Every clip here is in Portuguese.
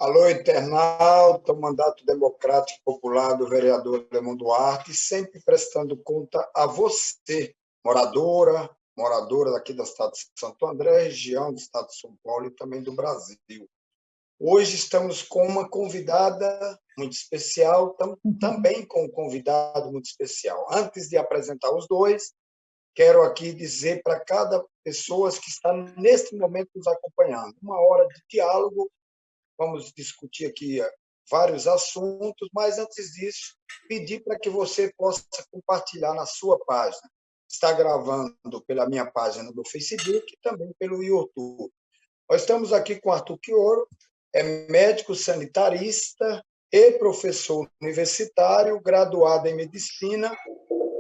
Alô, internauta, o mandato democrático popular do vereador Alemão Duarte, sempre prestando conta a você, moradora daqui da cidade de Santo André, região do estado de São Paulo e também do Brasil. Hoje estamos com uma convidada muito especial, também com um convidado muito especial. Antes de apresentar os dois, quero aqui dizer para cada pessoa que está neste momento nos acompanhando, uma hora de diálogo. Vamos discutir aqui vários assuntos, mas antes disso, pedir para que você possa compartilhar na sua página. Está gravando pela minha página do Facebook e também pelo YouTube. Nós estamos aqui com Arthur Quioro, é médico sanitarista e professor universitário, graduado em medicina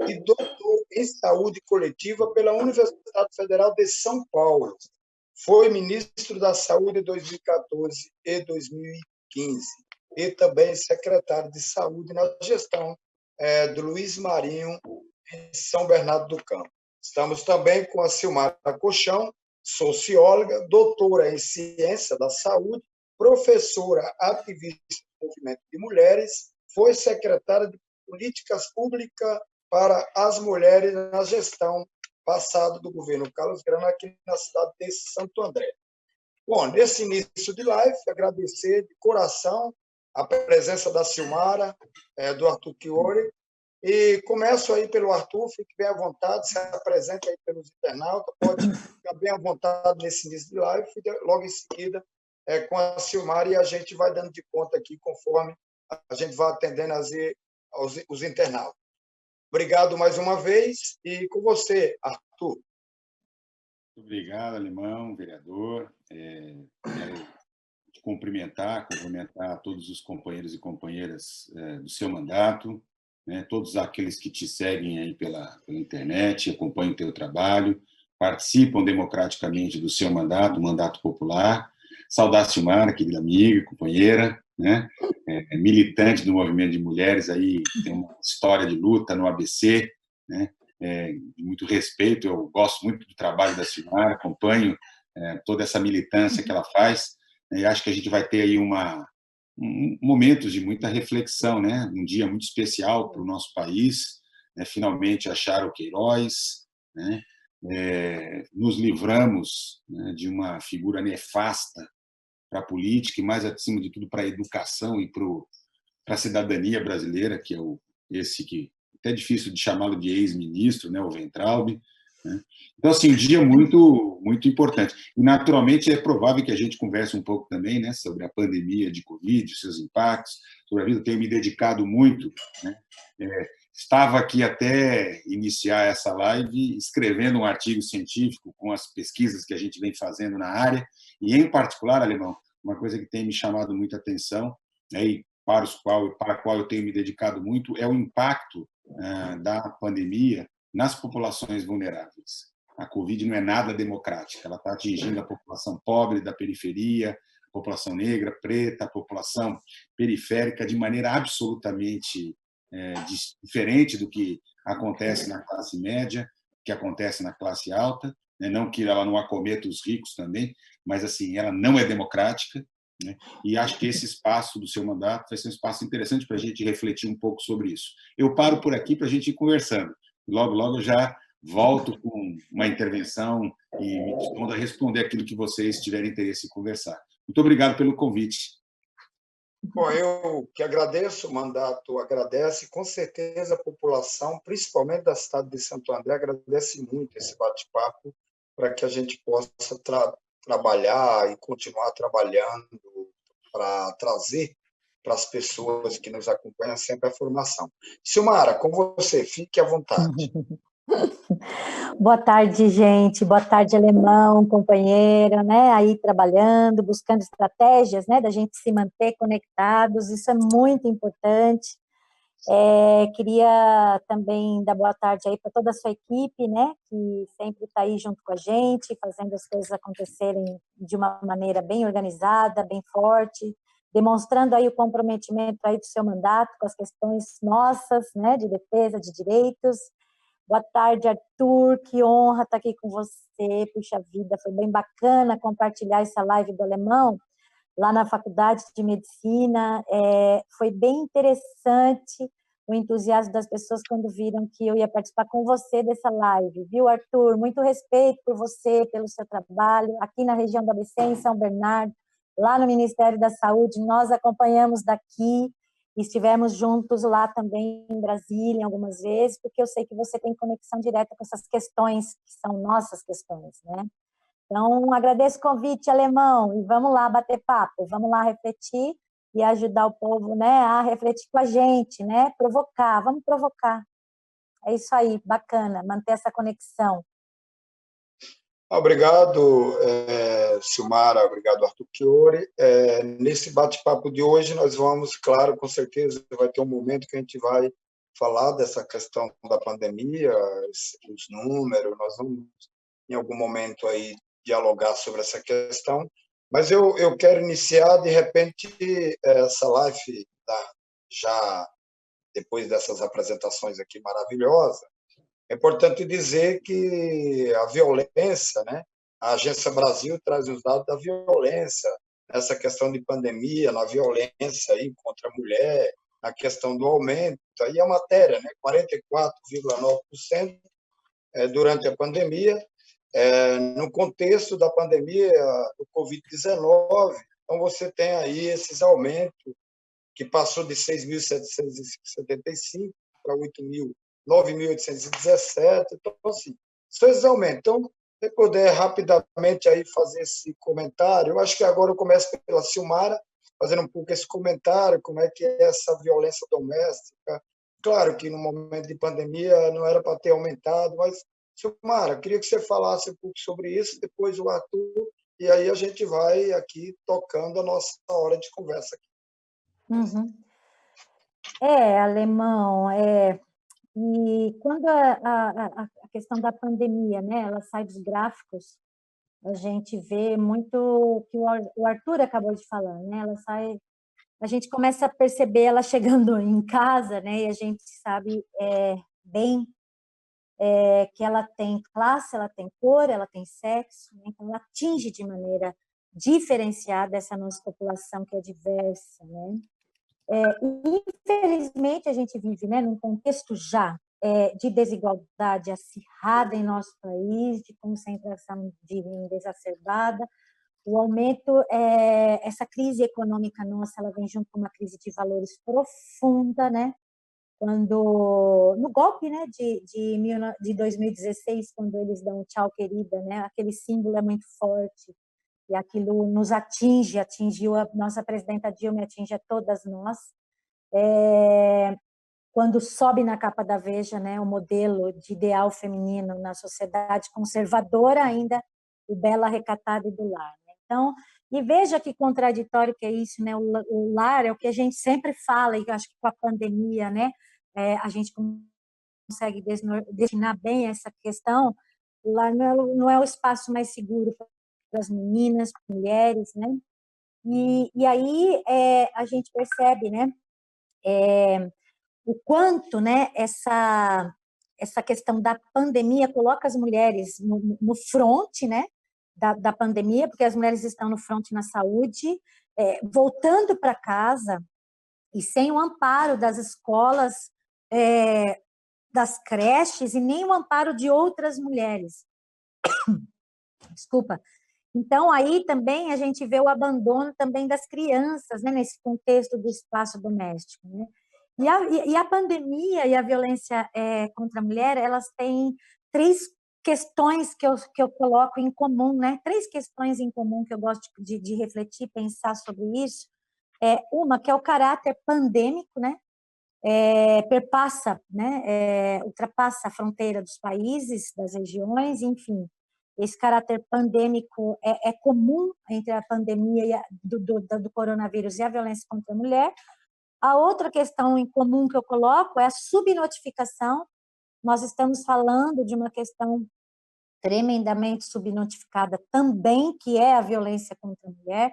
e doutor em saúde coletiva pela Universidade Federal de São Paulo. Foi ministro da Saúde em 2014 e 2015 e também secretário de Saúde na gestão do Luiz Marinho, em São Bernardo do Campo. Estamos também com a Silmara Colchão, socióloga, doutora em Ciência da Saúde, professora ativista do movimento de mulheres, foi secretária de Políticas Públicas para as Mulheres na gestão passado do governo Carlos Grana aqui na cidade de Santo André. Bom, nesse início de live, agradecer de coração a presença da Silmara, do Arthur Quioro, e começo aí pelo Arthur, fique bem à vontade, se apresente aí pelos internautas, pode ficar bem à vontade nesse início de live, e logo em seguida com a Silmara, e a gente vai dando de conta aqui conforme a gente vai atendendo os internautas. Obrigado mais uma vez, e com você, Arthur. Muito obrigado, Alemão, vereador. Quero te cumprimentar todos os companheiros e companheiras do seu mandato, né, todos aqueles que te seguem aí pela internet, acompanham o teu trabalho, participam democraticamente do seu mandato, o mandato popular. Saudar a Silmara, querida amiga, companheira, né, militante do movimento de mulheres, aí tem uma história de luta no ABC, né, de muito respeito. Eu gosto muito do trabalho da Silmara, acompanho toda essa militância que ela faz, e acho que a gente vai ter aí momentos de muita reflexão, né? Um dia muito especial para o nosso país, né? Finalmente acharam o Queiroz, né? Nos livramos, né, de uma figura nefasta para a política e, mais acima de tudo, para a educação e para a cidadania brasileira, que é esse que até é difícil de chamá-lo de ex-ministro, né, o Weintraub, né? Então, assim, um dia muito, muito importante. E, naturalmente, é provável que a gente converse um pouco também, né, sobre a pandemia de Covid, seus impactos, sobre a vida. Eu tenho me dedicado muito, né? Estava aqui até iniciar essa live escrevendo um artigo científico com as pesquisas que a gente vem fazendo na área, e, em particular, Alemão, uma coisa que tem me chamado muita atenção, né, e para a qual eu tenho me dedicado muito, é o impacto da pandemia nas populações vulneráveis. A Covid não é nada democrática, ela está atingindo a população pobre da periferia, a população negra, preta, a população periférica, de maneira absolutamente diferente do que acontece na classe média, que acontece na classe alta, né? Não que ela não acometa os ricos também, mas assim, ela não é democrática, né? E acho que esse espaço do seu mandato vai ser um espaço interessante para a gente refletir um pouco sobre isso. Eu paro por aqui para a gente ir conversando. Logo, logo eu já volto com uma intervenção e me dispondo a responder aquilo que vocês tiverem interesse em conversar. Muito obrigado pelo convite. Bom, eu que agradeço, o mandato agradece, com certeza a população, principalmente da cidade de Santo André, agradece muito esse bate-papo para que a gente possa trabalhar e continuar trabalhando para trazer para as pessoas que nos acompanham sempre a formação. Silmara, com você, fique à vontade. Boa tarde, gente. Boa tarde, Alemão, companheiro, né? Aí trabalhando, buscando estratégias, né? Da gente se manter conectados. Isso é muito importante. Queria também dar boa tarde aí para toda a sua equipe, né? Que sempre está aí junto com a gente, fazendo as coisas acontecerem de uma maneira bem organizada, bem forte, demonstrando aí o comprometimento aí do seu mandato com as questões nossas, né? De defesa de direitos. Boa tarde, Arthur, que honra estar aqui com você, puxa vida, foi bem bacana compartilhar essa live do Alemão, lá na Faculdade de Medicina. Foi bem interessante o entusiasmo das pessoas quando viram que eu ia participar com você dessa live, viu, Arthur? Muito respeito por você, pelo seu trabalho, aqui na região do ABC, em São Bernardo, lá no Ministério da Saúde, nós acompanhamos daqui, estivemos juntos lá também em Brasília algumas vezes, porque eu sei que você tem conexão direta com essas questões que são nossas questões, né? Então, agradeço o convite, Alemão, e vamos lá bater papo, vamos lá refletir e ajudar o povo, né, a refletir com a gente, né, provocar, vamos provocar. É isso aí, bacana, manter essa conexão. Obrigado, Silmara, obrigado, Arthur Chiori. Nesse bate-papo de hoje, nós vamos, claro, com certeza, vai ter um momento que a gente vai falar dessa questão da pandemia, os números, nós vamos, em algum momento, aí, dialogar sobre essa questão, mas eu quero iniciar, de repente, essa live, já depois dessas apresentações aqui maravilhosas. É importante dizer que a violência, né? A Agência Brasil traz os dados da violência, nessa questão de pandemia, na violência aí contra a mulher, na questão do aumento, aí a matéria, né? 44,9% durante a pandemia, no contexto da pandemia do Covid-19, então você tem aí esses aumentos, que passou de 6.775 para 9.817, então, assim, são esses aumentos. Então, se puder rapidamente aí fazer esse comentário, eu acho que agora eu começo pela Silmara, fazendo um pouco esse comentário, como é que é essa violência doméstica. Claro que no momento de pandemia não era para ter aumentado, mas, Silmara, queria que você falasse um pouco sobre isso, depois o Arthur, e aí a gente vai aqui tocando a nossa hora de conversa aqui. Uhum. Alemão, e quando a questão da pandemia, né, ela sai dos gráficos, a gente vê muito o que o Arthur acabou de falar, né, ela sai, a gente começa a perceber ela chegando em casa, né, e a gente sabe bem que ela tem classe, ela tem cor, ela tem sexo, né, então ela atinge de maneira diferenciada essa nossa população que é diversa, né. Infelizmente, a gente vive, né, num contexto já de desigualdade acirrada em nosso país, de concentração de renda exacerbada. O aumento, essa crise econômica nossa, ela vem junto com uma crise de valores profunda, né? Quando, no golpe, né, de 2016, quando eles dão um tchau, querida, né? Aquele símbolo é muito forte. E aquilo nos atingiu a nossa presidenta Dilma, atinge a todas nós. Quando sobe na capa da Veja, né, o modelo de ideal feminino na sociedade conservadora ainda, o bela, recatada e do lar. Né? Então, e veja que contraditório que é isso, né? O lar é o que a gente sempre fala, e acho que com a pandemia, né, a gente consegue destinar bem essa questão. O lar não é o espaço mais seguro para as meninas, mulheres, né? E aí a gente percebe, né, o quanto, né, essa questão da pandemia coloca as mulheres no front, né, da pandemia, porque as mulheres estão no front na saúde, voltando para casa e sem o amparo das escolas, das creches e nem o amparo de outras mulheres. Desculpa. Então, aí também a gente vê o abandono também das crianças, né, nesse contexto do espaço doméstico. Né? E a pandemia e a violência contra a mulher, elas têm três questões que eu coloco em comum, né? Três questões em comum que eu gosto de refletir, pensar sobre isso. Uma que é o caráter pandêmico, né? Perpassa, né? Ultrapassa a fronteira dos países, das regiões, enfim. Esse caráter pandêmico é comum entre a pandemia do coronavírus e a violência contra a mulher. A outra questão em comum que eu coloco é a subnotificação. Nós estamos falando de uma questão tremendamente subnotificada também, que é a violência contra a mulher,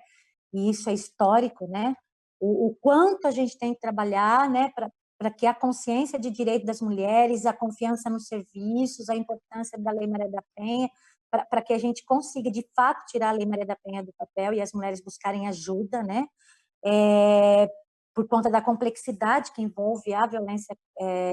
e isso é histórico, né? O quanto a gente tem que trabalhar, né, para que a consciência de direito das mulheres, a confiança nos serviços, a importância da Lei Maria da Penha, para que a gente consiga, de fato, tirar a Lei Maria da Penha do papel e as mulheres buscarem ajuda, né? Por conta da complexidade que envolve a violência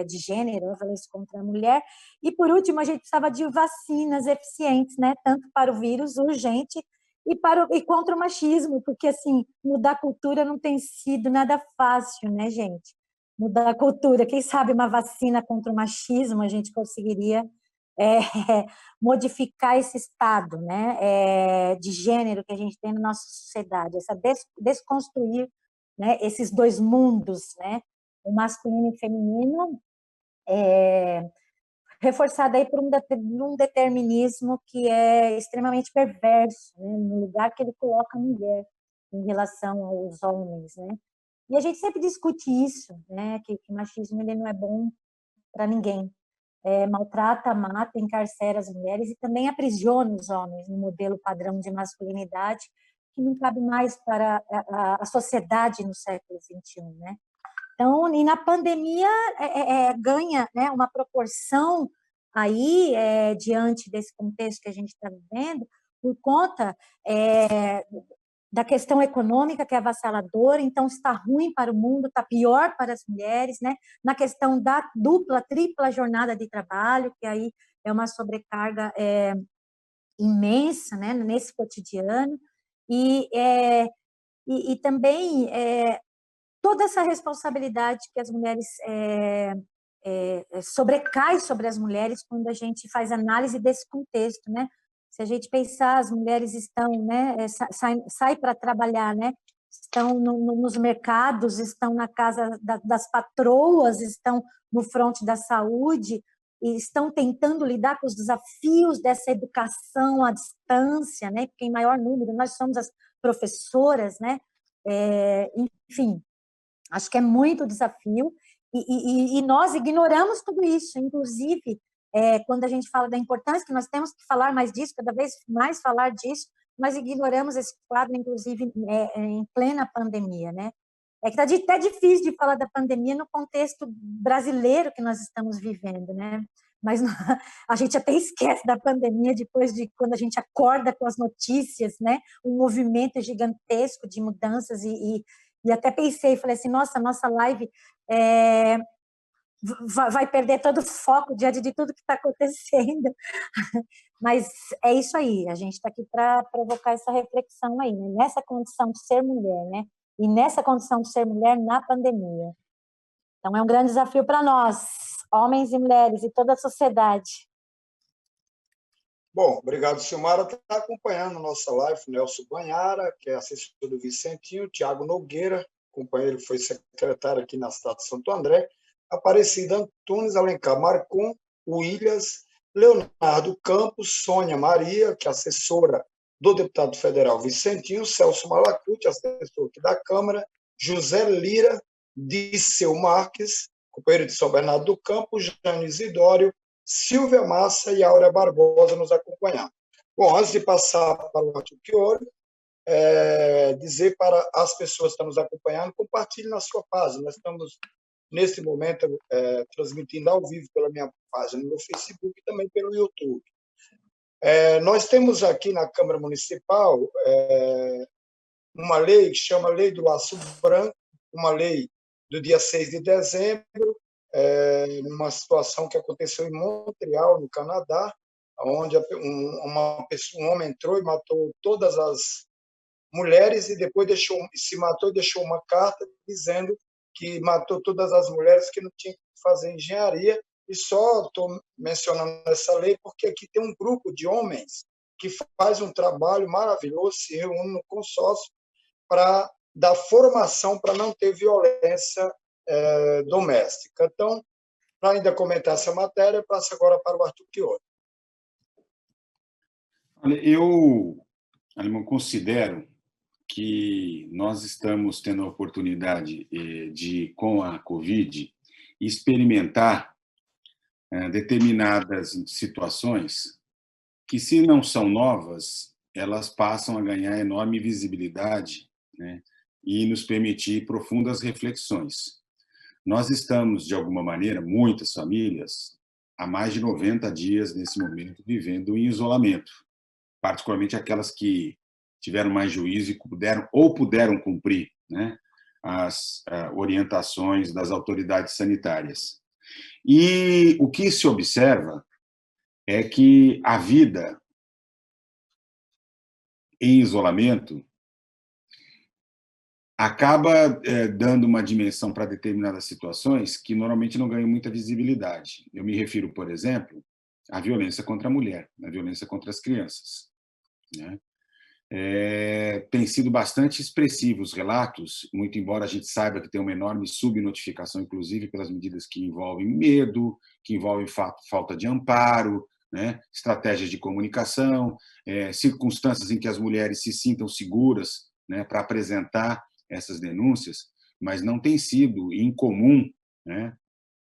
de gênero, a violência contra a mulher. E, por último, a gente precisava de vacinas eficientes, né? Tanto para o vírus urgente e contra o machismo, porque, assim, mudar a cultura não tem sido nada fácil, né, gente? Mudar a cultura. Quem sabe uma vacina contra o machismo a gente conseguiria modificar esse estado, né, de gênero que a gente tem na nossa sociedade, essa desconstruir, né, esses dois mundos, né, o masculino e o feminino, reforçado aí por um determinismo que é extremamente perverso, né, no lugar que ele coloca a mulher em relação aos homens, né? E a gente sempre discute isso, né, que o machismo ele não é bom para ninguém. Maltrata, mata, encarcera as mulheres e também aprisiona os homens no modelo padrão de masculinidade que não cabe mais para a sociedade no século XXI, né? Então, e na pandemia ganha, né, uma proporção aí, diante desse contexto que a gente está vivendo, por conta da questão econômica, que é avassaladora, então está ruim para o mundo, está pior para as mulheres, né? Na questão da dupla, tripla jornada de trabalho, que aí é uma sobrecarga imensa, né, nesse cotidiano, e também toda essa responsabilidade que as mulheres sobrecai sobre as mulheres quando a gente faz análise desse contexto, né? Se a gente pensar, as mulheres estão, né, sai para trabalhar, né? Estão nos mercados, estão na casa das patroas, estão no fronte da saúde e estão tentando lidar com os desafios dessa educação à distância, né? Porque em maior número nós somos as professoras, né? Enfim, acho que é muito desafio e nós ignoramos tudo isso, inclusive quando a gente fala da importância que nós temos que falar mais disso, cada vez mais falar disso, nós ignoramos esse quadro, inclusive em plena pandemia, né? É que está até difícil de falar da pandemia no contexto brasileiro que nós estamos vivendo, né? Mas a gente até esquece da pandemia depois de quando a gente acorda com as notícias, né? Um movimento gigantesco de mudanças e até pensei, falei assim, nossa live vai perder todo o foco diante de tudo que está acontecendo. Mas é isso aí, a gente está aqui para provocar essa reflexão aí, né? Nessa condição de ser mulher, né? E nessa condição de ser mulher na pandemia. Então, é um grande desafio para nós, homens e mulheres, e toda a sociedade. Bom, obrigado, Silmara. Está acompanhando nossa live, Nelson Banhara, que é assessor do Vicentinho, Tiago Nogueira, companheiro que foi secretário aqui na cidade de Santo André, Aparecida Antunes, Alencar Marcon, Williams, Leonardo Campos, Sônia Maria, que é assessora do deputado federal Vicentinho, Celso Malacute, assessor aqui da Câmara, José Lira, Disseu Marques, companheiro de São Bernardo do Campo, Jane Isidório, Silvia Massa e Áurea Barbosa nos acompanhando. Bom, antes de passar para o Arthur Chioro, dizer para as pessoas que estão nos acompanhando, compartilhe na sua página. Nós estamos, nesse momento, transmitindo ao vivo pela minha página no Facebook e também pelo YouTube. Nós temos aqui na Câmara Municipal uma lei que chama Lei do Laço Branco, uma lei do dia 6 de dezembro, numa situação que aconteceu em Montreal, no Canadá, onde um homem entrou e matou todas as mulheres e depois se matou e deixou uma carta dizendo que matou todas as mulheres, que não tinha que fazer engenharia. E só estou mencionando essa lei porque aqui tem um grupo de homens que faz um trabalho maravilhoso, se reúne no consórcio para dar formação para não ter violência doméstica. Então, para ainda comentar essa matéria, passo agora para o Arthur Chioro. Eu, Alemão, considero que nós estamos tendo a oportunidade de, com a Covid, experimentar determinadas situações que, se não são novas, elas passam a ganhar enorme visibilidade, né, e nos permitir profundas reflexões. Nós estamos, de alguma maneira, muitas famílias, há mais de 90 dias, nesse momento, vivendo em isolamento. particularmente aquelas que tiveram mais juízo e puderam cumprir, né, as orientações das autoridades sanitárias. E o que se observa é que a vida em isolamento acaba dando uma dimensão para determinadas situações que normalmente não ganham muita visibilidade. Eu me refiro, por exemplo, à violência contra a mulher, à violência contra as crianças, né? Tem sido bastante expressivos os relatos, muito embora a gente saiba que tem uma enorme subnotificação, inclusive pelas medidas que envolvem medo, que envolvem falta de amparo, né? Estratégias de comunicação, circunstâncias em que as mulheres se sintam seguras, né, para apresentar essas denúncias, mas não tem sido incomum, né,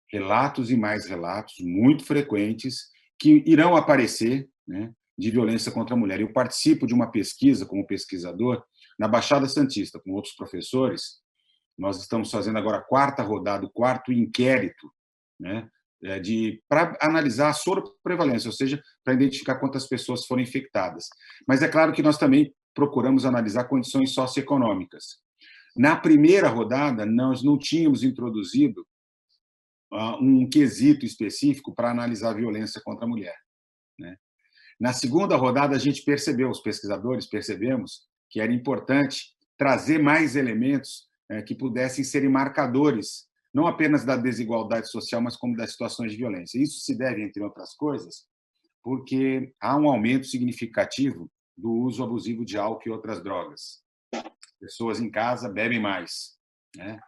relatos e mais relatos muito frequentes que irão aparecer, né, de violência contra a mulher. Eu participo de uma pesquisa como pesquisador na Baixada Santista, com outros professores. Nós estamos fazendo agora a quarta rodada, o quarto inquérito, né, para analisar a soroprevalência, ou seja, para identificar quantas pessoas foram infectadas. Mas é claro que nós também procuramos analisar condições socioeconômicas. Na primeira rodada, nós não tínhamos introduzido um quesito específico para analisar a violência contra a mulher, né? Na segunda rodada, a gente percebeu, os pesquisadores percebemos, que era importante trazer mais elementos que pudessem serem marcadores, não apenas da desigualdade social, mas como das situações de violência. Isso se deve, entre outras coisas, porque há um aumento significativo do uso abusivo de álcool e outras drogas. Pessoas em casa bebem mais, né?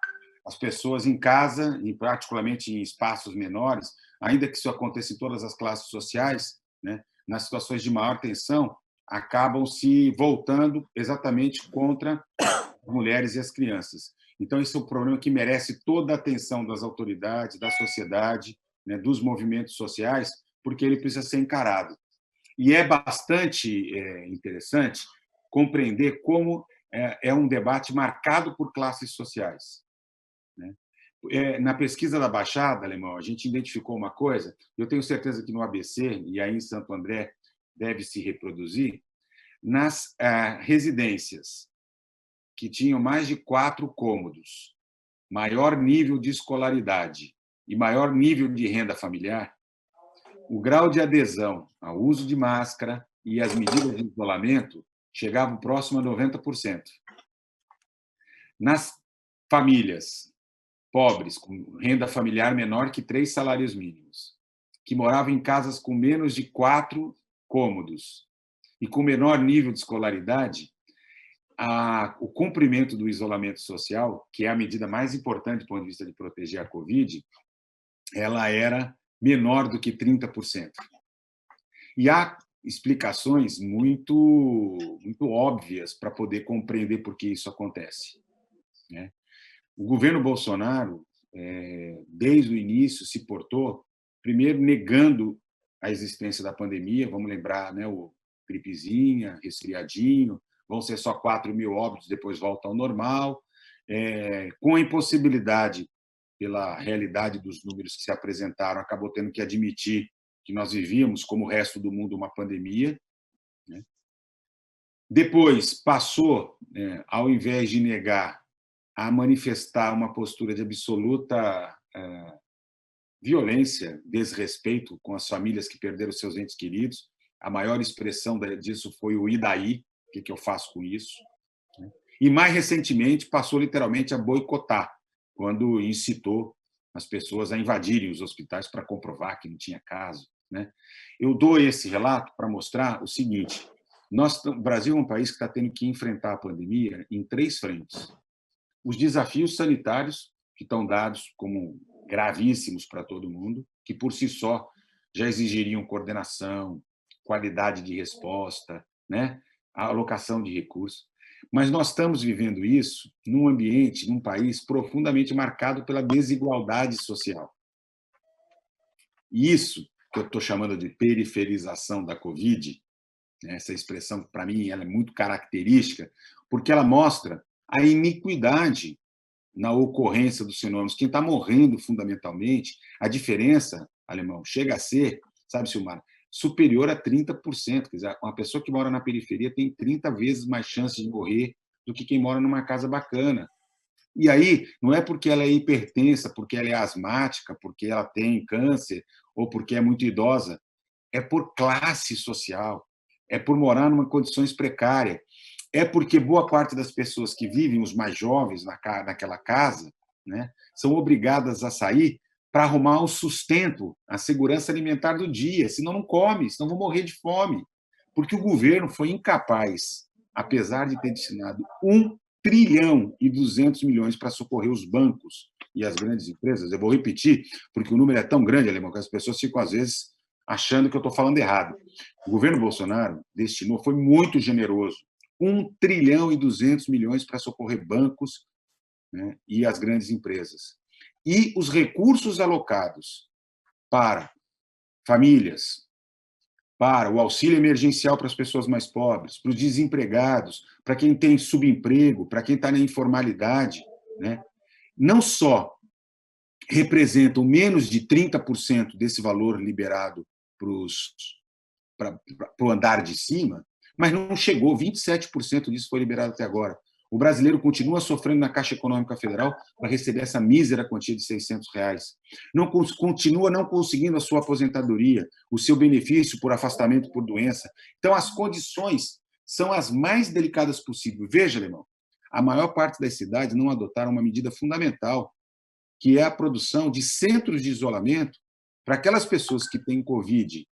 As pessoas em casa, e particularmente em espaços menores, ainda que isso aconteça em todas as classes sociais, né, nas situações de maior tensão, acabam se voltando exatamente contra as mulheres e as crianças. Então, esse é um problema que merece toda a atenção das autoridades, da sociedade, né, dos movimentos sociais, porque ele precisa ser encarado. E é bastante interessante compreender como é um debate marcado por classes sociais, né? Na pesquisa da Baixada, Alemão, a gente identificou uma coisa, eu tenho certeza que no ABC, e aí em Santo André deve se reproduzir, nas residências que tinham mais de 4 cômodos, maior nível de escolaridade e maior nível de renda familiar, o grau de adesão ao uso de máscara e as medidas de isolamento chegavam próximo a 90%. Nas famílias pobres, com renda familiar menor que 3 salários mínimos, que moravam em casas com menos de 4 cômodos e com menor nível de escolaridade, o cumprimento do isolamento social, que é a medida mais importante do ponto de vista de proteger a Covid, ela era menor do que 30%. E há explicações muito óbvias para poder compreender por que isso acontece, né? O governo Bolsonaro, desde o início, se portou, primeiro, negando a existência da pandemia. Vamos lembrar, né, o gripezinha, resfriadinho, vão ser só 4 mil óbitos, depois volta ao normal, com a impossibilidade, pela realidade dos números que se apresentaram, acabou tendo que admitir que nós vivíamos, como o resto do mundo, uma pandemia, né? Depois passou, ao invés de negar, a manifestar uma postura de absoluta violência, desrespeito com as famílias que perderam seus entes queridos. A maior expressão disso foi o "e daí?", o que eu faço com isso? E, mais recentemente, passou literalmente a boicotar, quando incitou as pessoas a invadirem os hospitais para comprovar que não tinha caso, né? Eu dou esse relato para mostrar o seguinte: o Brasil é um país que está tendo que enfrentar a pandemia em 3 frentes. Os desafios sanitários, que estão dados como gravíssimos para todo mundo, que por si só já exigiriam coordenação, qualidade de resposta, né, a alocação de recursos. Mas nós estamos vivendo isso num ambiente, num país profundamente marcado pela desigualdade social. E isso, que eu estou chamando de periferização da Covid, essa expressão, para mim, ela é muito característica, porque ela mostra a iniquidade na ocorrência dos fenômenos. Quem está morrendo, fundamentalmente, a diferença, Alemão, chega a ser, sabe, Silmar, superior a 30%. Quer dizer, uma pessoa que mora na periferia tem 30 vezes mais chance de morrer do que quem mora numa casa bacana. E aí, não é porque ela é hipertensa, porque ela é asmática, porque ela tem câncer, ou porque é muito idosa. É por classe social, é por morar em condições precárias, é porque boa parte das pessoas que vivem, os mais jovens, naquela casa, né, são obrigadas a sair para arrumar o sustento, a segurança alimentar do dia, senão não come, senão vão morrer de fome. Porque o governo foi incapaz, apesar de ter destinado 1,2 trilhão para socorrer os bancos e as grandes empresas. Eu vou repetir, porque o número é tão grande, Alemão, que as pessoas ficam, às vezes, achando que eu estou falando errado. O governo Bolsonaro destinou, foi muito generoso, 1,2 trilhão para socorrer bancos, né, e as grandes empresas. E os recursos alocados para famílias, para o auxílio emergencial para as pessoas mais pobres, para os desempregados, para quem tem subemprego, para quem está na informalidade, né, não só representam menos de 30% desse valor liberado para o andar de cima, mas não chegou, 27% disso foi liberado até agora. O brasileiro continua sofrendo na Caixa Econômica Federal para receber essa mísera quantia de R$600. Continua não conseguindo a sua aposentadoria, o seu benefício por afastamento por doença. Então, as condições são as mais delicadas possível. Veja, Alemão, a maior parte das cidades não adotaram uma medida fundamental, que é a produção de centros de isolamento para aquelas pessoas que têm Covid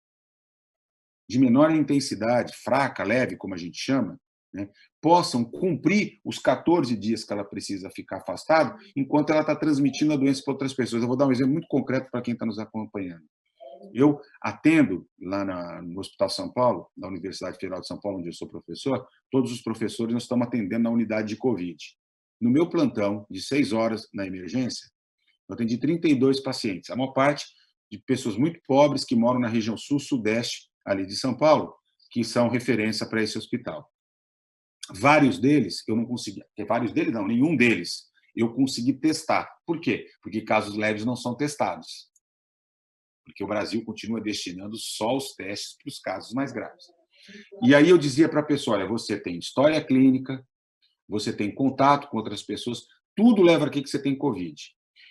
de menor intensidade, fraca, leve, como a gente chama, né, possam cumprir os 14 dias que ela precisa ficar afastada, enquanto ela está transmitindo a doença para outras pessoas. Eu vou dar um exemplo muito concreto para quem está nos acompanhando. Eu atendo lá no Hospital São Paulo, da Universidade Federal de São Paulo, onde eu sou professor, todos os professores nós estamos atendendo na unidade de Covid. No meu plantão, de 6 horas na emergência, eu atendi 32 pacientes, a maior parte de pessoas muito pobres que moram na região sul-sudeste ali de São Paulo, que são referência para esse hospital. Vários deles eu não consegui, nenhum deles eu consegui testar. Por quê? Porque casos leves não são testados. Porque o Brasil continua destinando só os testes para os casos mais graves. E aí eu dizia para a pessoa, olha, você tem história clínica, você tem contato com outras pessoas, tudo leva aqui que você tem Covid.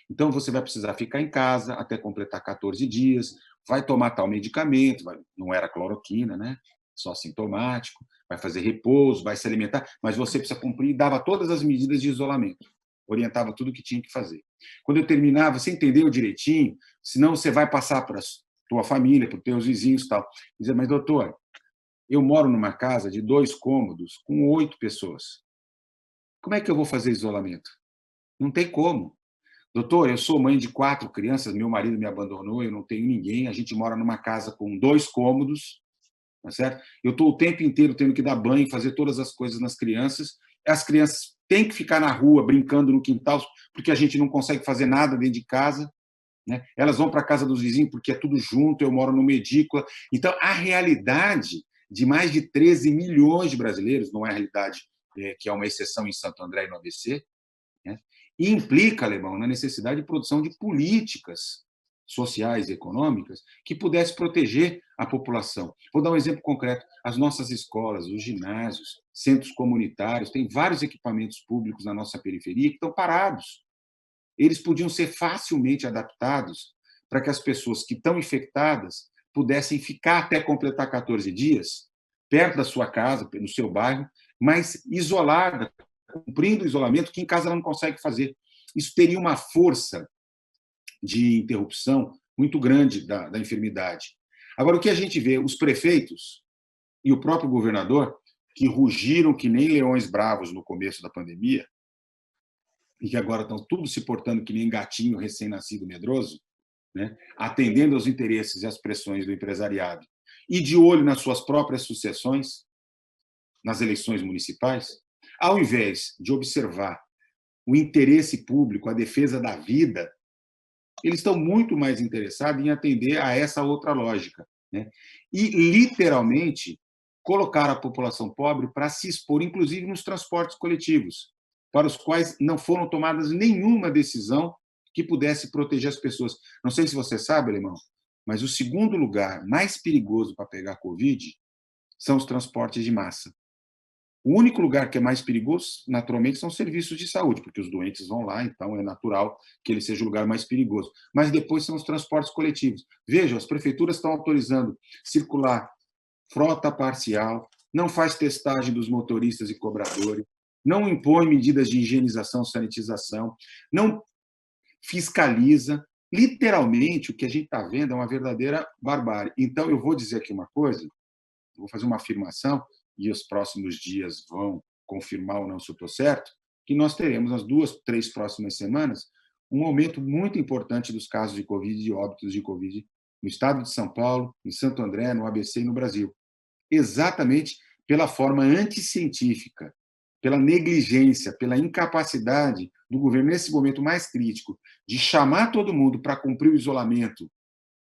Então, você vai precisar ficar em casa até completar 14 dias, vai tomar tal medicamento, não era cloroquina, né? Só sintomático, vai fazer repouso, vai se alimentar, mas você precisa cumprir, dava todas as medidas de isolamento, orientava tudo o que tinha que fazer. Quando eu terminava, você entendeu direitinho, senão você vai passar para a tua família, para os teus vizinhos e tal. Dizia, mas doutor, eu moro numa casa de 2 cômodos com 8 pessoas. Como é que eu vou fazer isolamento? Não tem como. Doutor, eu sou mãe de 4 crianças, meu marido me abandonou, eu não tenho ninguém, a gente mora numa casa com 2 cômodos, tá certo? Eu estou o tempo inteiro tendo que dar banho, fazer todas as coisas nas crianças, as crianças têm que ficar na rua, brincando no quintal, porque a gente não consegue fazer nada dentro de casa, né? Elas vão para a casa dos vizinhos porque é tudo junto, eu moro numa edícula. Então, a realidade de mais de 13 milhões de brasileiros, não é a realidade que é uma exceção em Santo André e no ABC, né? E implica, Alemão, na necessidade de produção de políticas sociais e econômicas que pudesse proteger a população. Vou dar um exemplo concreto. As nossas escolas, os ginásios, centros comunitários, tem vários equipamentos públicos na nossa periferia que estão parados. Eles podiam ser facilmente adaptados para que as pessoas que estão infectadas pudessem ficar até completar 14 dias, perto da sua casa, no seu bairro, mas isolada, cumprindo o isolamento, que em casa ela não consegue fazer. Isso teria uma força de interrupção muito grande da enfermidade. Agora, o que a gente vê, os prefeitos e o próprio governador, que rugiram que nem leões bravos no começo da pandemia, e que agora estão tudo se portando que nem gatinho recém-nascido medroso, né, atendendo aos interesses e às pressões do empresariado, e de olho nas suas próprias sucessões, nas eleições municipais, ao invés de observar o interesse público, a defesa da vida, eles estão muito mais interessados em atender a essa outra lógica, né? E, literalmente, colocar a população pobre para se expor, inclusive nos transportes coletivos, para os quais não foram tomadas nenhuma decisão que pudesse proteger as pessoas. Não sei se você sabe, Alemão, Mas o segundo lugar mais perigoso para pegar Covid são os transportes de massa. O único lugar que é mais perigoso, naturalmente, são os serviços de saúde, porque os doentes vão lá, então é natural que ele seja o lugar mais perigoso. Mas depois são os transportes coletivos. Veja, as prefeituras estão autorizando circular frota parcial, não faz testagem dos motoristas e cobradores, não impõe medidas de higienização, sanitização, não fiscaliza. Literalmente, o que a gente está vendo é uma verdadeira barbárie. Então, eu vou dizer aqui uma coisa, vou fazer uma afirmação, e os próximos dias vão confirmar ou não se eu estou certo, que nós teremos nas 2, 3 próximas semanas um aumento muito importante dos casos de Covid e óbitos de Covid no estado de São Paulo, em Santo André, no ABC e no Brasil. Exatamente pela forma anticientífica, pela negligência, pela incapacidade do governo, nesse momento mais crítico, de chamar todo mundo para cumprir o isolamento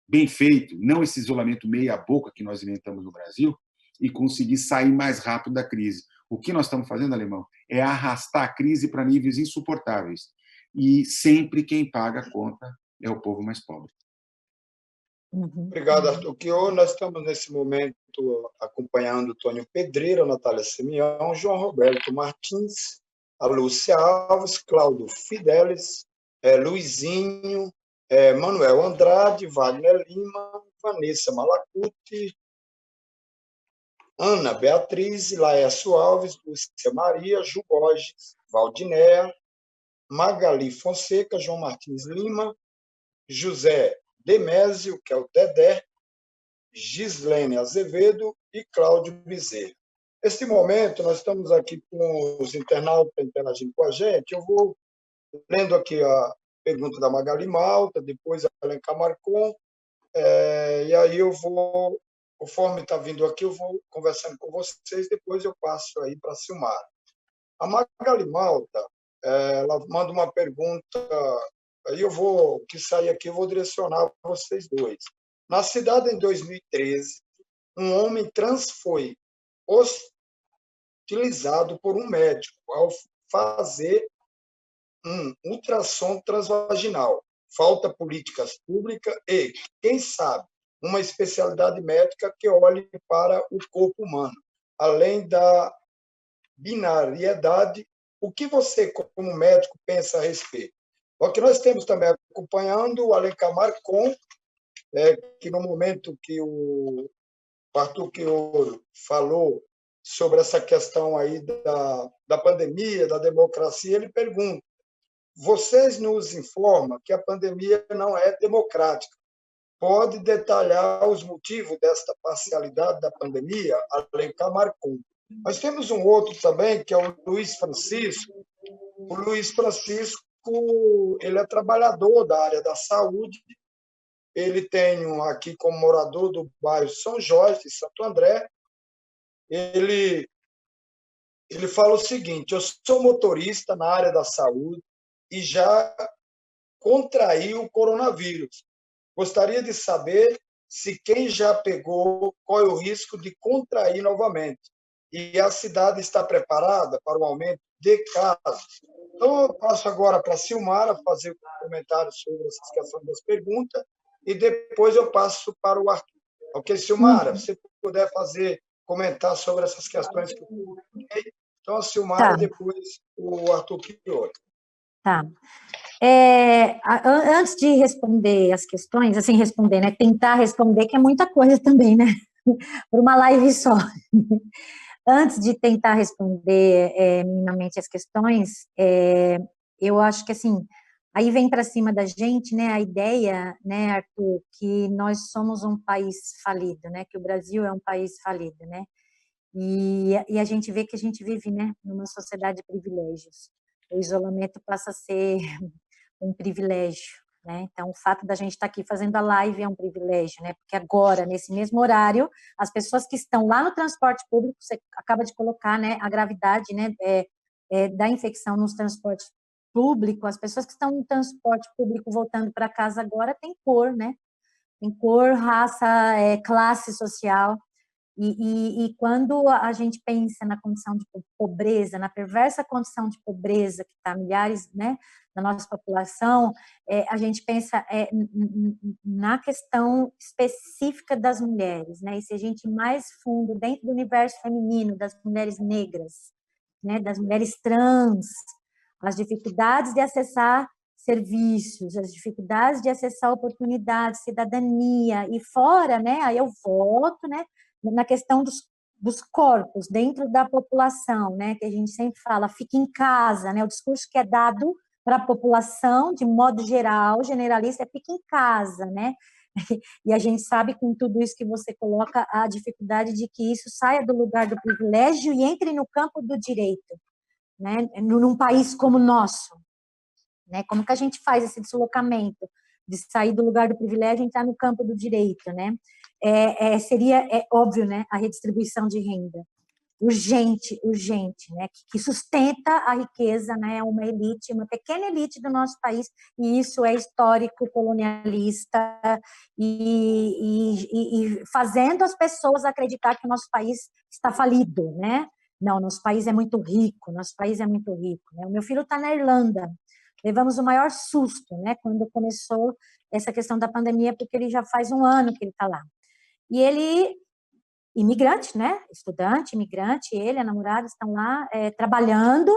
bem feito, não esse isolamento meia-boca que nós inventamos no Brasil, e conseguir sair mais rápido da crise. O que nós estamos fazendo, Alemão, é arrastar a crise para níveis insuportáveis. E sempre quem paga a conta é o povo mais pobre. Obrigado, Arthur Chior. Nós estamos, nesse momento, acompanhando o Tônio Pedreira, a Natália Simeão, João Roberto Martins, a Lúcia Alves, Cláudio Fidelis, Luizinho, Manuel Andrade, Wagner Lima, Vanessa Malacuti, Ana Beatriz, Laércio Alves, Lúcia Maria, Ju Borges, Valdinéa, Magali Fonseca, João Martins Lima, José Demésio, que é o Dedé, Gislene Azevedo e Cláudio Bezerra. Neste momento, nós estamos aqui com os internautas interagindo com a gente. Eu vou lendo aqui a pergunta da Magali Malta, depois a Alencar Marcon, e aí eu vou, conforme está vindo aqui, eu vou conversando com vocês, depois eu passo aí para a Silmara. A Magali Malta, ela manda uma pergunta, aí eu vou, que sair aqui, eu vou direcionar para vocês dois. Na cidade, em 2013, um homem trans foi hostilizado por um médico ao fazer um ultrassom transvaginal. Falta políticas públicas e, quem sabe, uma especialidade médica que olhe para o corpo humano. Além da binariedade, o que você, como médico, pensa a respeito? O que nós temos também acompanhando o Alencar Marcon, que no momento que o Arthur Chior falou sobre essa questão aí da pandemia, da democracia, ele pergunta: vocês nos informam que a pandemia não é democrática. Pode detalhar os motivos desta parcialidade da pandemia? Alencar Marcon. Nós temos um outro também, que é o Luiz Francisco. O Luiz Francisco, ele é trabalhador da área da saúde. Ele tem aqui como morador do bairro São Jorge, de Santo André. Ele fala o seguinte: eu sou motorista na área da saúde e já contraí o coronavírus. Gostaria de saber se quem já pegou, qual é o risco de contrair novamente. E a cidade está preparada para o aumento de casos. Então, eu passo agora para a Silmara fazer um comentário sobre essas questões das perguntas e depois eu passo para o Arthur. Ok, Silmara, se você puder comentar sobre essas questões que eu coloquei. Então, a Silmara, depois o Arthur Chior. Tá. Antes de responder as questões, assim, responder, né? Tentar responder, que é muita coisa também, né? Por uma live só. Antes de tentar responder minimamente as questões, eu acho que, assim, aí vem para cima da gente, né, a ideia, né, Arthur, que nós somos um país falido, né, que o Brasil é um país falido, né, e a gente vê que a gente vive, né, numa sociedade de privilégios. O isolamento passa a ser um privilégio, né? Então, o fato da gente estar aqui fazendo a live é um privilégio, né? Porque agora, nesse mesmo horário, as pessoas que estão lá no transporte público, você acaba de colocar, né, a gravidade, né, da infecção nos transportes públicos, as pessoas que estão no transporte público voltando para casa agora têm cor, né? Tem cor, raça, classe social. E quando a gente pensa na condição de pobreza, na perversa condição de pobreza que está milhares, né, da nossa população, a gente pensa na questão específica das mulheres, né? E se a gente mais fundo dentro do universo feminino, das mulheres negras, né, das mulheres trans, as dificuldades de acessar serviços, as dificuldades de acessar oportunidades, cidadania, e fora, né, aí eu volto, né, na questão dos corpos dentro da população, né, que a gente sempre fala, fica em casa, né, o discurso que é dado para a população, de modo geral, generalista, é fica em casa, né, e a gente sabe, com tudo isso que você coloca, a dificuldade de que isso saia do lugar do privilégio e entre no campo do direito, né, num país como o nosso, né, como que a gente faz esse deslocamento de sair do lugar do privilégio e entrar no campo do direito, né? Seria óbvio, né, a redistribuição de renda, urgente, né, que sustenta a riqueza, né, uma elite, uma pequena elite do nosso país, e isso é histórico, colonialista, e fazendo as pessoas acreditar que o nosso país está falido, né? Não, nosso país é muito rico, nosso país é muito rico, né? O meu filho está na Irlanda, levamos o maior susto, né, quando começou essa questão da pandemia, porque ele já faz um ano que ele está lá. E ele, imigrante, né, estudante, imigrante, ele, a namorada, estão lá trabalhando,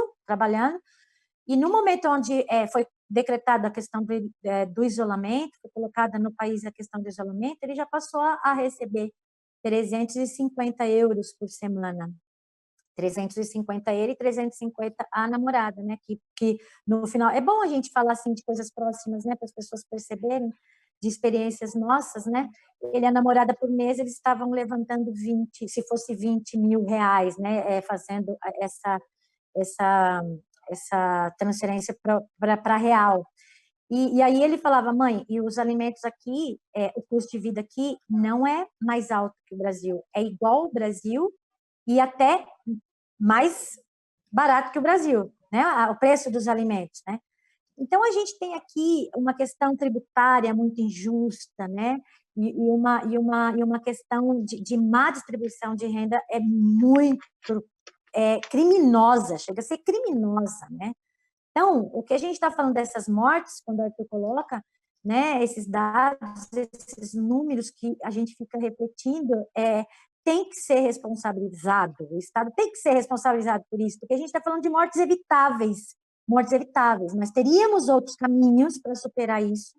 e no momento onde foi decretada a questão do isolamento, foi colocada no país a questão do isolamento, ele já passou a receber 350 euros por semana. 350 ele e 350 a namorada, né? Que no final é bom a gente falar assim de coisas próximas, né? Para as pessoas perceberem de experiências nossas, né? Ele e a namorada por mês eles estavam levantando 20, se fosse 20 mil reais, né? Fazendo essa transferência para real. E aí ele falava, mãe, e os alimentos aqui, o custo de vida aqui não é mais alto que o Brasil, é igual ao Brasil e até mais barato que o Brasil, né? O preço dos alimentos, né? Então a gente tem aqui uma questão tributária muito injusta, né? E uma questão de má distribuição de renda muito criminosa, chega a ser criminosa, né? Então, o que a gente está falando dessas mortes, quando o Arthur coloca, né, esses dados, esses números que a gente fica repetindo, tem que ser responsabilizado, o Estado tem que ser responsabilizado por isso, porque a gente está falando de mortes evitáveis, mas teríamos outros caminhos para superar isso,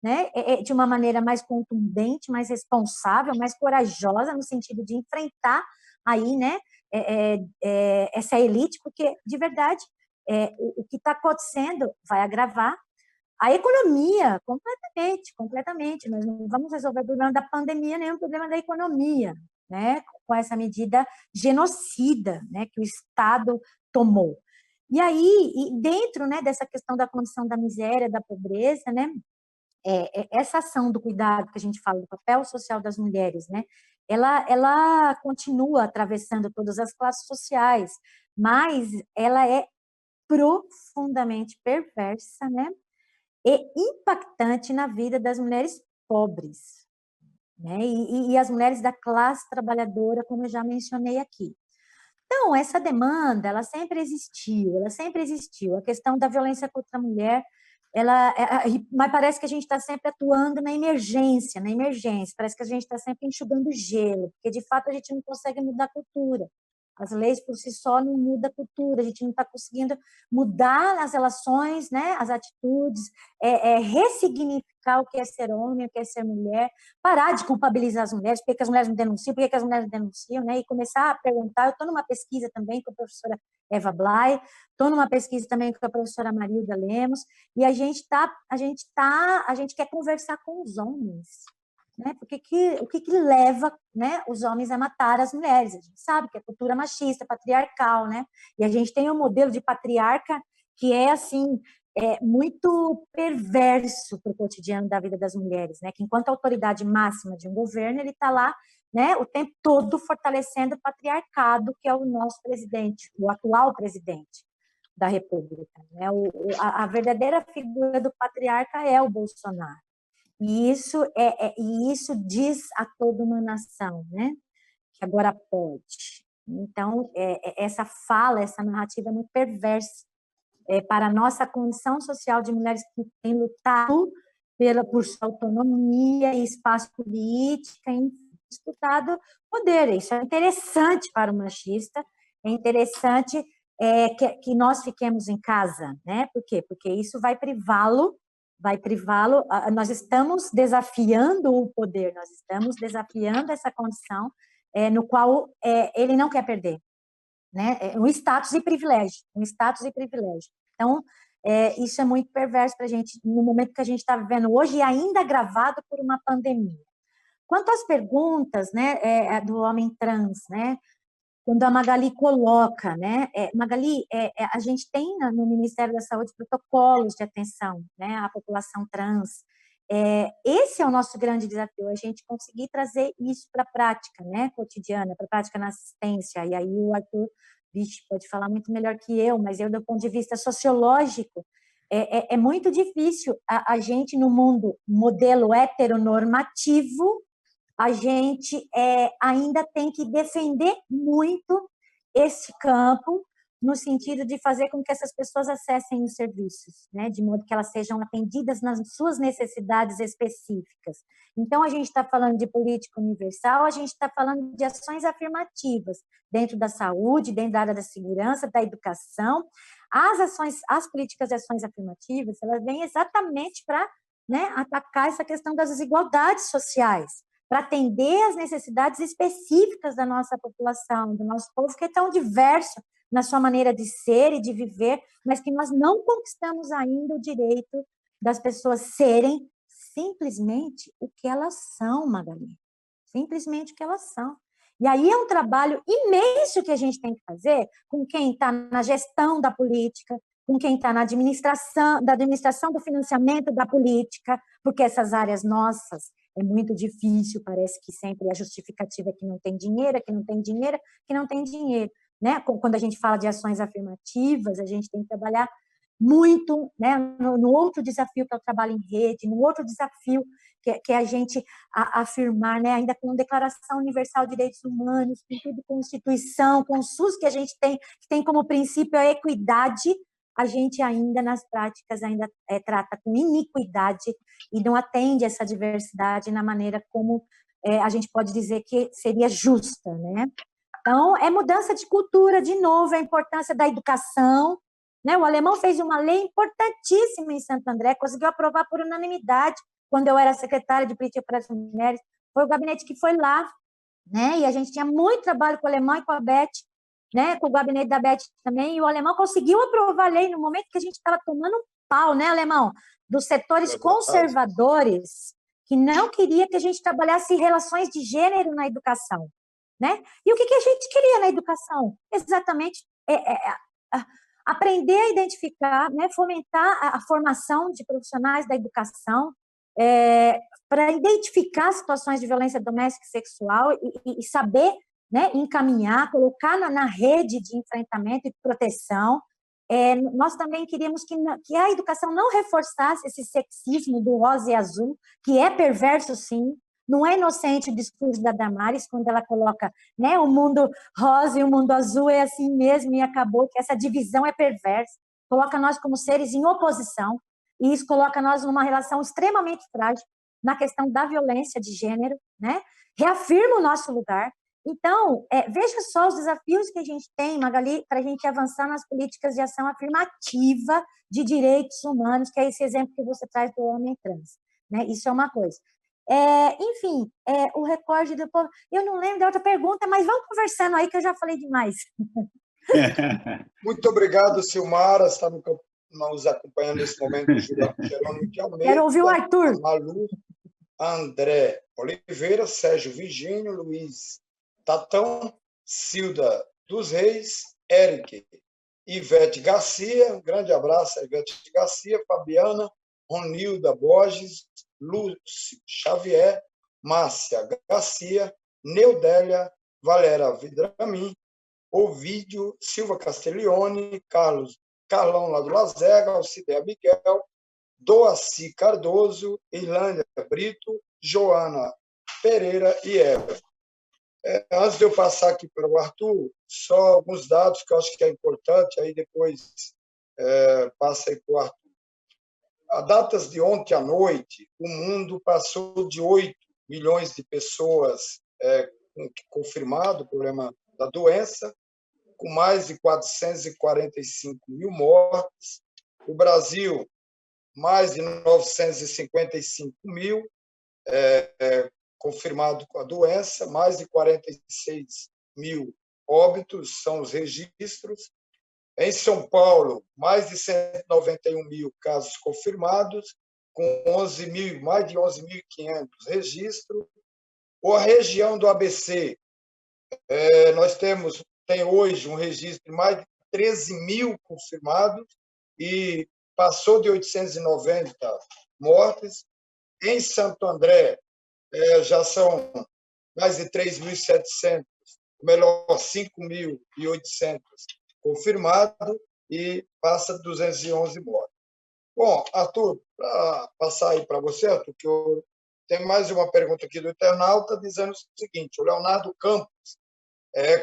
né, de uma maneira mais contundente, mais responsável, mais corajosa, no sentido de enfrentar aí, né, essa elite, porque, de verdade, o que está acontecendo vai agravar a economia completamente. Nós não vamos resolver o problema da pandemia, nem o problema da economia, né? Com essa medida genocida, né, que o Estado tomou. E aí, dentro, né, dessa questão da condição da miséria, da pobreza, né, essa ação do cuidado que a gente fala do papel social das mulheres, né, ela continua atravessando todas as classes sociais, mas ela é profundamente perversa, né, e impactante na vida das mulheres pobres, né, e as mulheres da classe trabalhadora, como eu já mencionei aqui. Então, essa demanda, ela sempre existiu. A questão da violência contra a mulher, mas parece que a gente está sempre atuando na emergência, parece que a gente está sempre enxugando gelo, porque de fato a gente não consegue mudar a cultura. As leis por si só não mudam a cultura, a gente não está conseguindo mudar as relações, né, as atitudes, ressignificar o que é ser homem, o que é ser mulher, parar de culpabilizar as mulheres, por que as mulheres não denunciam, por que as mulheres não denunciam, né, e começar a perguntar. Eu estou numa pesquisa também com a professora Eva Blay, estou numa pesquisa também com a professora Marilda Lemos, e a gente quer conversar com os homens, né? O que leva, né, os homens a matar as mulheres? A gente sabe que é cultura machista, patriarcal, né? E a gente tem um modelo de patriarca que é assim muito perverso para o cotidiano da vida das mulheres, né? Que enquanto autoridade máxima de um governo, ele está lá, né, o tempo todo fortalecendo o patriarcado, que é o nosso presidente, o atual presidente da República, né? A verdadeira figura do patriarca é o Bolsonaro. E isso diz a toda uma nação, né? que agora pode. Então, essa fala, essa narrativa é muito perversa para a nossa condição social de mulheres que têm lutado por sua autonomia e espaço político, e disputado poder. Isso é interessante para o machista, é interessante que nós fiquemos em casa, né? Por quê? Porque isso vai privá-lo, nós estamos desafiando o poder, nós estamos desafiando essa condição no qual ele não quer perder, né? Um status e privilégio, Então, isso é muito perverso para a gente, no momento que a gente está vivendo hoje, e ainda agravado por uma pandemia. Quanto às perguntas, né, do homem trans, né, quando a Magali coloca, né, Magali, a gente tem no Ministério da Saúde protocolos de atenção, né, à população trans. Esse é o nosso grande desafio, a gente conseguir trazer isso para a prática, né, cotidiana, para a prática na assistência. E aí o Arthur pode falar muito melhor que eu, mas eu, do ponto de vista sociológico, é muito difícil a gente, no mundo modelo heteronormativo, a gente ainda tem que defender muito esse campo, no sentido de fazer com que essas pessoas acessem os serviços, né, de modo que elas sejam atendidas nas suas necessidades específicas. Então, a gente está falando de política universal, a gente está falando de ações afirmativas, dentro da saúde, dentro da área da segurança, da educação. As políticas de ações afirmativas, elas vêm exatamente para, né, atacar essa questão das desigualdades sociais, para atender às necessidades específicas da nossa população, do nosso povo, que é tão diverso na sua maneira de ser e de viver, mas que nós não conquistamos ainda o direito das pessoas serem simplesmente o que elas são, Magali. Simplesmente o que elas são. E aí é um trabalho imenso que a gente tem que fazer com quem está na gestão da política, com quem está na administração do financiamento da política, porque essas áreas nossas é muito difícil, parece que sempre a justificativa é que não tem dinheiro, que não tem dinheiro, que não tem dinheiro. Né? Quando a gente fala de ações afirmativas, a gente tem que trabalhar muito, né, no outro desafio que é o trabalho em rede, no outro desafio que é a gente afirmar, né, ainda com a Declaração Universal de Direitos Humanos, com tudo, Constituição, com o SUS que a gente tem, que tem como princípio a equidade, a gente ainda nas práticas ainda trata com iniquidade e não atende essa diversidade na maneira como a gente pode dizer que seria justa, né? Então, é mudança de cultura, de novo, a importância da educação, né? O alemão fez uma lei importantíssima em Santo André, conseguiu aprovar por unanimidade, quando eu era secretária de política para as mulheres, foi o gabinete que foi lá, né? E a gente tinha muito trabalho com o alemão e com a Beth, né? Com o gabinete da Beth também, e o alemão conseguiu aprovar a lei no momento que a gente estava tomando um pau, né, alemão? Dos setores conservadores, que não queria que a gente trabalhasse relações de gênero na educação. Né? E o que a gente queria na educação? Exatamente aprender a identificar, né? Fomentar a formação de profissionais da educação para identificar situações de violência doméstica e sexual e saber, né, encaminhar, colocar na rede de enfrentamento e proteção. Nós também queríamos que a educação não reforçasse esse sexismo do rosa e azul, que é perverso, sim. Não é inocente o discurso da Damares, quando ela coloca, né, o mundo rosa e o mundo azul é assim mesmo e acabou, que essa divisão é perversa, coloca nós como seres em oposição, e isso coloca nós numa relação extremamente frágil na questão da violência de gênero, né? Reafirma o nosso lugar. Então, veja só os desafios que a gente tem, Magali, para a gente avançar nas políticas de ação afirmativa de direitos humanos, que é esse exemplo que você traz do homem trans, né? Isso é uma coisa. Enfim, o recorde do povo. Eu não lembro da outra pergunta, mas vamos conversando aí que eu já falei demais. Muito obrigado, Silmara, está nos acompanhando nesse momento, Jerônimo de Almeida. Quero ouvir o Arthur. Malu, André Oliveira, Sérgio Virgínio, Luiz Tatão, Cilda dos Reis, Eric, Ivete Garcia, um grande abraço, Ivete Garcia, Fabiana, Ronilda Borges, Lúcio Xavier, Márcia Garcia, Neudélia, Valéria Vidramin, Ovídio Silva Castiglione, Carlão lá do Lazega, Alcidea Miguel, Doaci Cardoso, Irlândia Brito, Joana Pereira e Eva. Antes de eu passar aqui para o Arthur, só alguns dados que eu acho que é importante, aí depois passa aí para o Arthur. A datas de ontem à noite, o mundo passou de 8 milhões de pessoas confirmado o problema da doença, com mais de 445 mil mortes. O Brasil, mais de 955 mil confirmado com a doença, mais de 46 mil óbitos são os registros. Em São Paulo, mais de 191 mil casos confirmados, com mais de 11.500 registros. Ou a região do ABC, nós tem hoje um registro de mais de 13 mil confirmados e passou de 890 mortes. Em Santo André, já são mais de 3.700, melhor, 5.800 confirmados e passa de 211 mortes. Bom, Arthur, para passar aí para você, Arthur, que tem mais uma pergunta aqui do internauta dizendo o seguinte: o Leonardo Campos,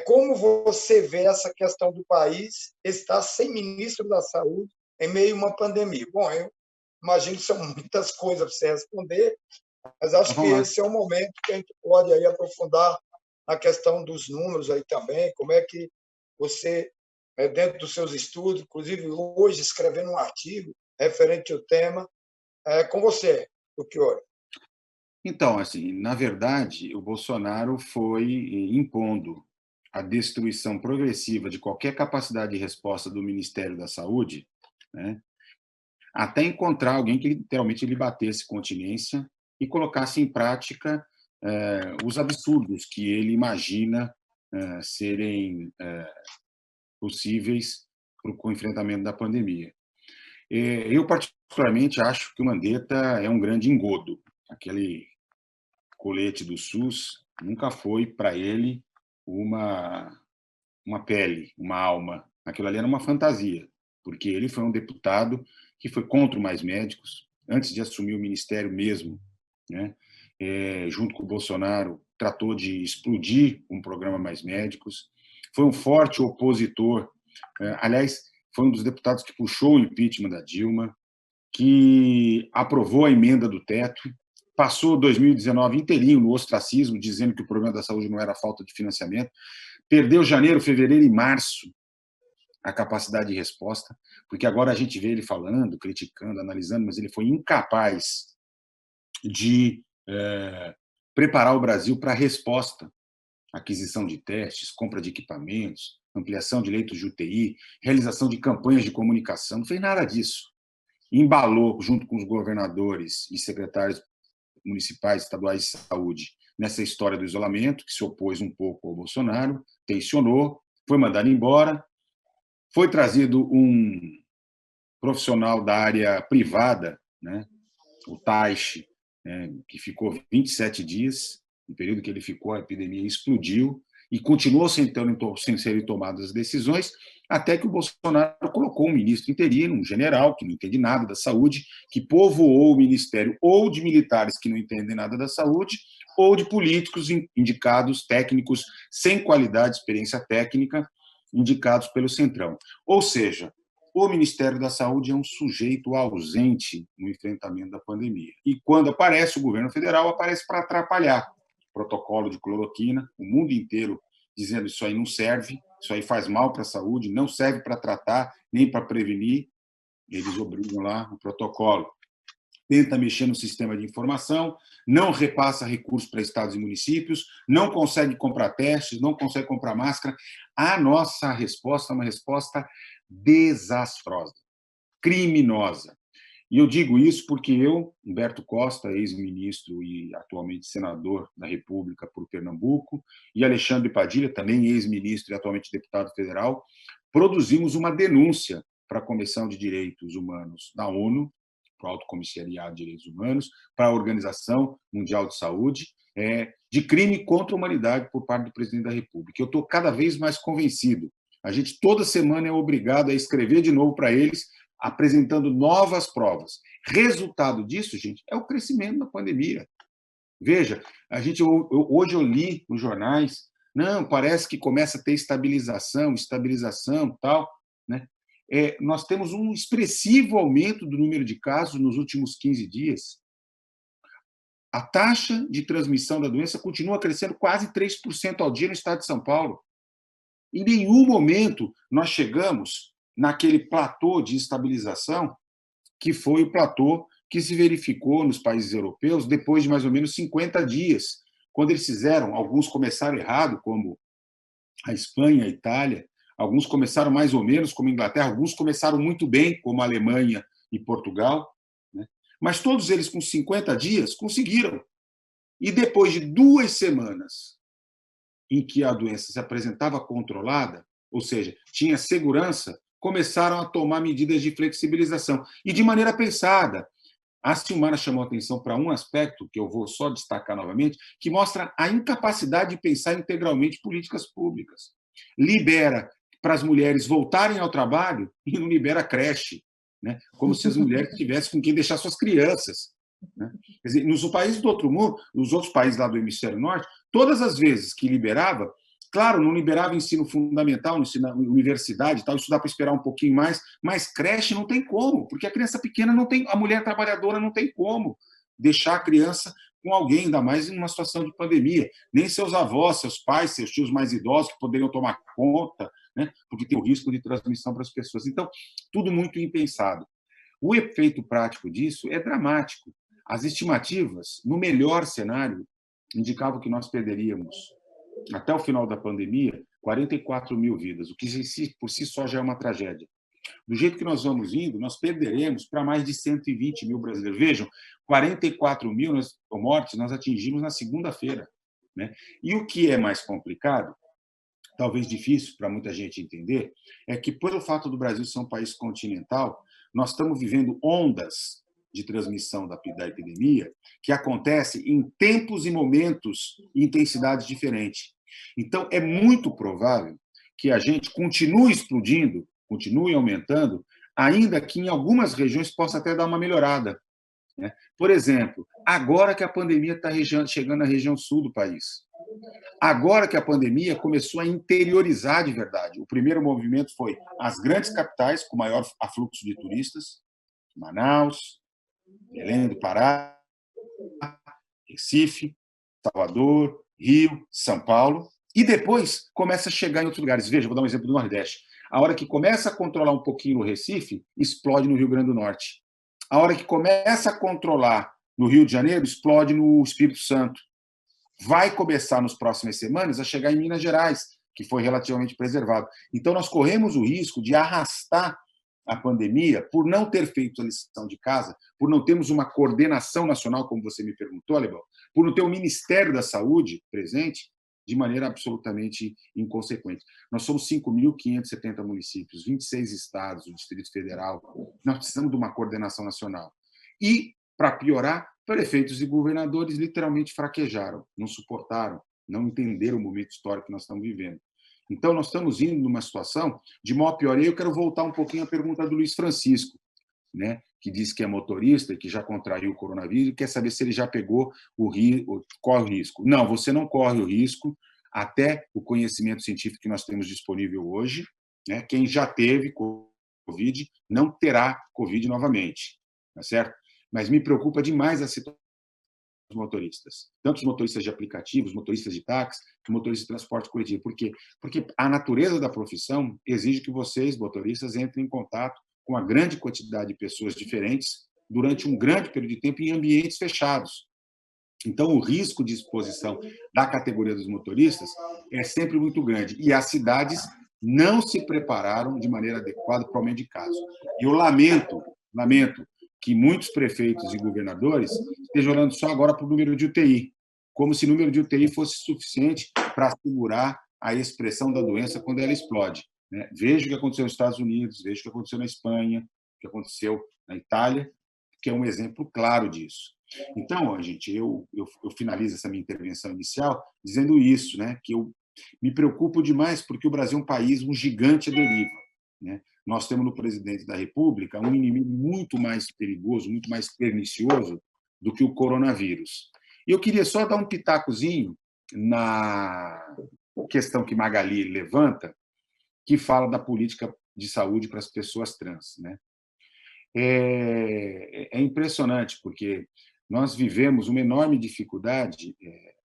como você vê essa questão do país estar sem ministro da Saúde em meio a uma pandemia? Bom, eu imagino que são muitas coisas para você responder, mas acho que esse é o momento que a gente pode aí aprofundar na questão dos números aí também, como é que você, dentro dos seus estudos, inclusive hoje escrevendo um artigo referente ao tema, com você, Tucchiori. Então, assim, na verdade, o Bolsonaro foi impondo a destruição progressiva de qualquer capacidade de resposta do Ministério da Saúde, né, até encontrar alguém que literalmente lhe batesse continência e colocasse em prática os absurdos que ele imagina serem possíveis para o enfrentamento da pandemia. Eu, particularmente, acho que o Mandetta é um grande engodo. Aquele colete do SUS nunca foi, para ele, uma pele, uma alma. Aquilo ali era uma fantasia, porque ele foi um deputado que foi contra o Mais Médicos, antes de assumir o ministério mesmo, né? Junto com o Bolsonaro, tratou de explodir um programa Mais Médicos, foi um forte opositor, aliás, foi um dos deputados que puxou o impeachment da Dilma, que aprovou a emenda do teto, passou 2019 inteirinho no ostracismo, dizendo que o problema da saúde não era falta de financiamento, perdeu janeiro, fevereiro e março a capacidade de resposta, porque agora a gente vê ele falando, criticando, analisando, mas ele foi incapaz de preparar o Brasil para a resposta, aquisição de testes, compra de equipamentos, ampliação de leitos de UTI, realização de campanhas de comunicação, não fez nada disso. Embalou, junto com os governadores e secretários municipais, estaduais de saúde, nessa história do isolamento, que se opôs um pouco ao Bolsonaro, tensionou, foi mandado embora, foi trazido um profissional da área privada, né, o Taishi, que ficou 27 dias, no período que ele ficou, a epidemia explodiu, e continuou sem serem tomadas as decisões, até que o Bolsonaro colocou um ministro interino, um general, que não entende nada da saúde, que povoou o ministério ou de militares que não entendem nada da saúde, ou de políticos indicados, técnicos, sem qualidade, experiência técnica, indicados pelo Centrão. Ou seja, o Ministério da Saúde é um sujeito ausente no enfrentamento da pandemia. E quando aparece o governo federal, aparece para atrapalhar. Protocolo de cloroquina, o mundo inteiro dizendo isso aí não serve, isso aí faz mal para a saúde, não serve para tratar, nem para prevenir. Eles obrigam lá o protocolo. Tenta mexer no sistema de informação, não repassa recursos para estados e municípios, não consegue comprar testes, não consegue comprar máscara. A nossa resposta é uma resposta desastrosa, criminosa. E eu digo isso porque eu, Humberto Costa, ex-ministro e atualmente senador da República por Pernambuco, e Alexandre Padilha, também ex-ministro e atualmente deputado federal, produzimos uma denúncia para a Comissão de Direitos Humanos da ONU, para o Alto Comissariado de Direitos Humanos, para a Organização Mundial de Saúde, de crime contra a humanidade por parte do presidente da República. Eu estou cada vez mais convencido. A gente toda semana é obrigado a escrever de novo para eles, apresentando novas provas. Resultado disso, gente, é o crescimento da pandemia. Veja, hoje eu li nos jornais Não, parece que começa a ter estabilização, tal, né? Nós temos um expressivo aumento do número de casos nos últimos 15 dias. A taxa de transmissão da doença continua crescendo quase 3% ao dia no estado de São Paulo. Em nenhum momento nós chegamos naquele platô de estabilização que foi o platô que se verificou nos países europeus depois de mais ou menos 50 dias, quando eles fizeram, alguns começaram errado, como a Espanha, a Itália, alguns começaram mais ou menos, como a Inglaterra, alguns começaram muito bem, como a Alemanha e Portugal, né? Mas todos eles, com 50 dias, conseguiram. E depois de 2 semanas em que a doença se apresentava controlada, ou seja, tinha segurança, começaram a tomar medidas de flexibilização. E de maneira pensada. A Silmara chamou a atenção para um aspecto, que eu vou só destacar novamente, que mostra a incapacidade de pensar integralmente políticas públicas. Libera para as mulheres voltarem ao trabalho e não libera creche, né? Como se as mulheres tivessem com quem deixar suas crianças. Né? Quer dizer, nos países do outro mundo, nos outros países lá do hemisfério norte, todas as vezes que liberava, claro, não liberava ensino fundamental, não ensino universidade, tal, isso dá para esperar um pouquinho mais, mas creche não tem como, porque a criança pequena não tem, a mulher trabalhadora não tem como deixar a criança com alguém, ainda mais em uma situação de pandemia. Nem seus avós, seus pais, seus tios mais idosos que poderiam tomar conta, né, porque tem o risco de transmissão para as pessoas. Então, tudo muito impensado. O efeito prático disso é dramático. As estimativas, no melhor cenário, indicavam que nós perderíamos, até o final da pandemia, 44 mil vidas, o que por si só já é uma tragédia. Do jeito que nós vamos indo, nós perderemos para mais de 120 mil brasileiros. Vejam, 44 mil mortes nós atingimos na segunda-feira. Né? E o que é mais complicado, talvez difícil para muita gente entender, é que, pelo fato do Brasil ser um país continental, nós estamos vivendo ondas de transmissão da epidemia que acontece em tempos e momentos e intensidades diferentes. Então, é muito provável que a gente continue explodindo, continue aumentando, ainda que em algumas regiões possa até dar uma melhorada. Né? Por exemplo, agora que a pandemia está chegando na região sul do país, agora que a pandemia começou a interiorizar de verdade. O primeiro movimento foi as grandes capitais com maior afluxo de turistas, Manaus, Belém do Pará, Recife, Salvador, Rio, São Paulo, e depois começa a chegar em outros lugares. Veja, vou dar um exemplo do Nordeste. A hora que começa a controlar um pouquinho no Recife, explode no Rio Grande do Norte. A hora que começa a controlar no Rio de Janeiro, explode no Espírito Santo. Vai começar nas próximas semanas a chegar em Minas Gerais, que foi relativamente preservado. Então, nós corremos o risco de arrastar a pandemia por não ter feito a lição de casa, por não termos uma coordenação nacional, como você me perguntou, Lebão, por não ter o Ministério da Saúde presente, de maneira absolutamente inconsequente. Nós somos 5.570 municípios, 26 estados, o Distrito Federal. Nós precisamos de uma coordenação nacional. E, para piorar, prefeitos e governadores literalmente fraquejaram, não suportaram, não entenderam o momento histórico que nós estamos vivendo. Então, nós estamos indo numa situação de maior pioria. Eu quero voltar um pouquinho à pergunta do Luiz Francisco, né, que diz que é motorista e que já contraiu o coronavírus e quer saber se ele já pegou corre o risco. Não, você não corre o risco até o conhecimento científico que nós temos disponível hoje. Né, quem já teve Covid não terá Covid novamente, tá certo? Mas me preocupa demais a situação dos motoristas, tanto os motoristas de aplicativos, motoristas de táxi, motoristas de transporte coletivo. Por quê? Porque a natureza da profissão exige que vocês, motoristas, entrem em contato com uma grande quantidade de pessoas diferentes durante um grande período de tempo em ambientes fechados. Então, o risco de exposição da categoria dos motoristas é sempre muito grande. E as cidades não se prepararam de maneira adequada para o aumento de casos. E eu lamento que muitos prefeitos e governadores estejam olhando só agora para o número de UTI, como se o número de UTI fosse suficiente para segurar a expressão da doença quando ela explode. Né? Veja o que aconteceu nos Estados Unidos, veja o que aconteceu na Espanha, o que aconteceu na Itália, que é um exemplo claro disso. Então, gente, eu finalizo essa minha intervenção inicial dizendo isso, né, que eu me preocupo demais porque o Brasil é um país, um gigante à deriva. Né? Nós temos no presidente da República um inimigo muito mais perigoso, muito mais pernicioso do que o coronavírus. E eu queria só dar um pitacozinho questão que Magali levanta, que fala da política de saúde para as pessoas trans, né? É impressionante, porque nós vivemos uma enorme dificuldade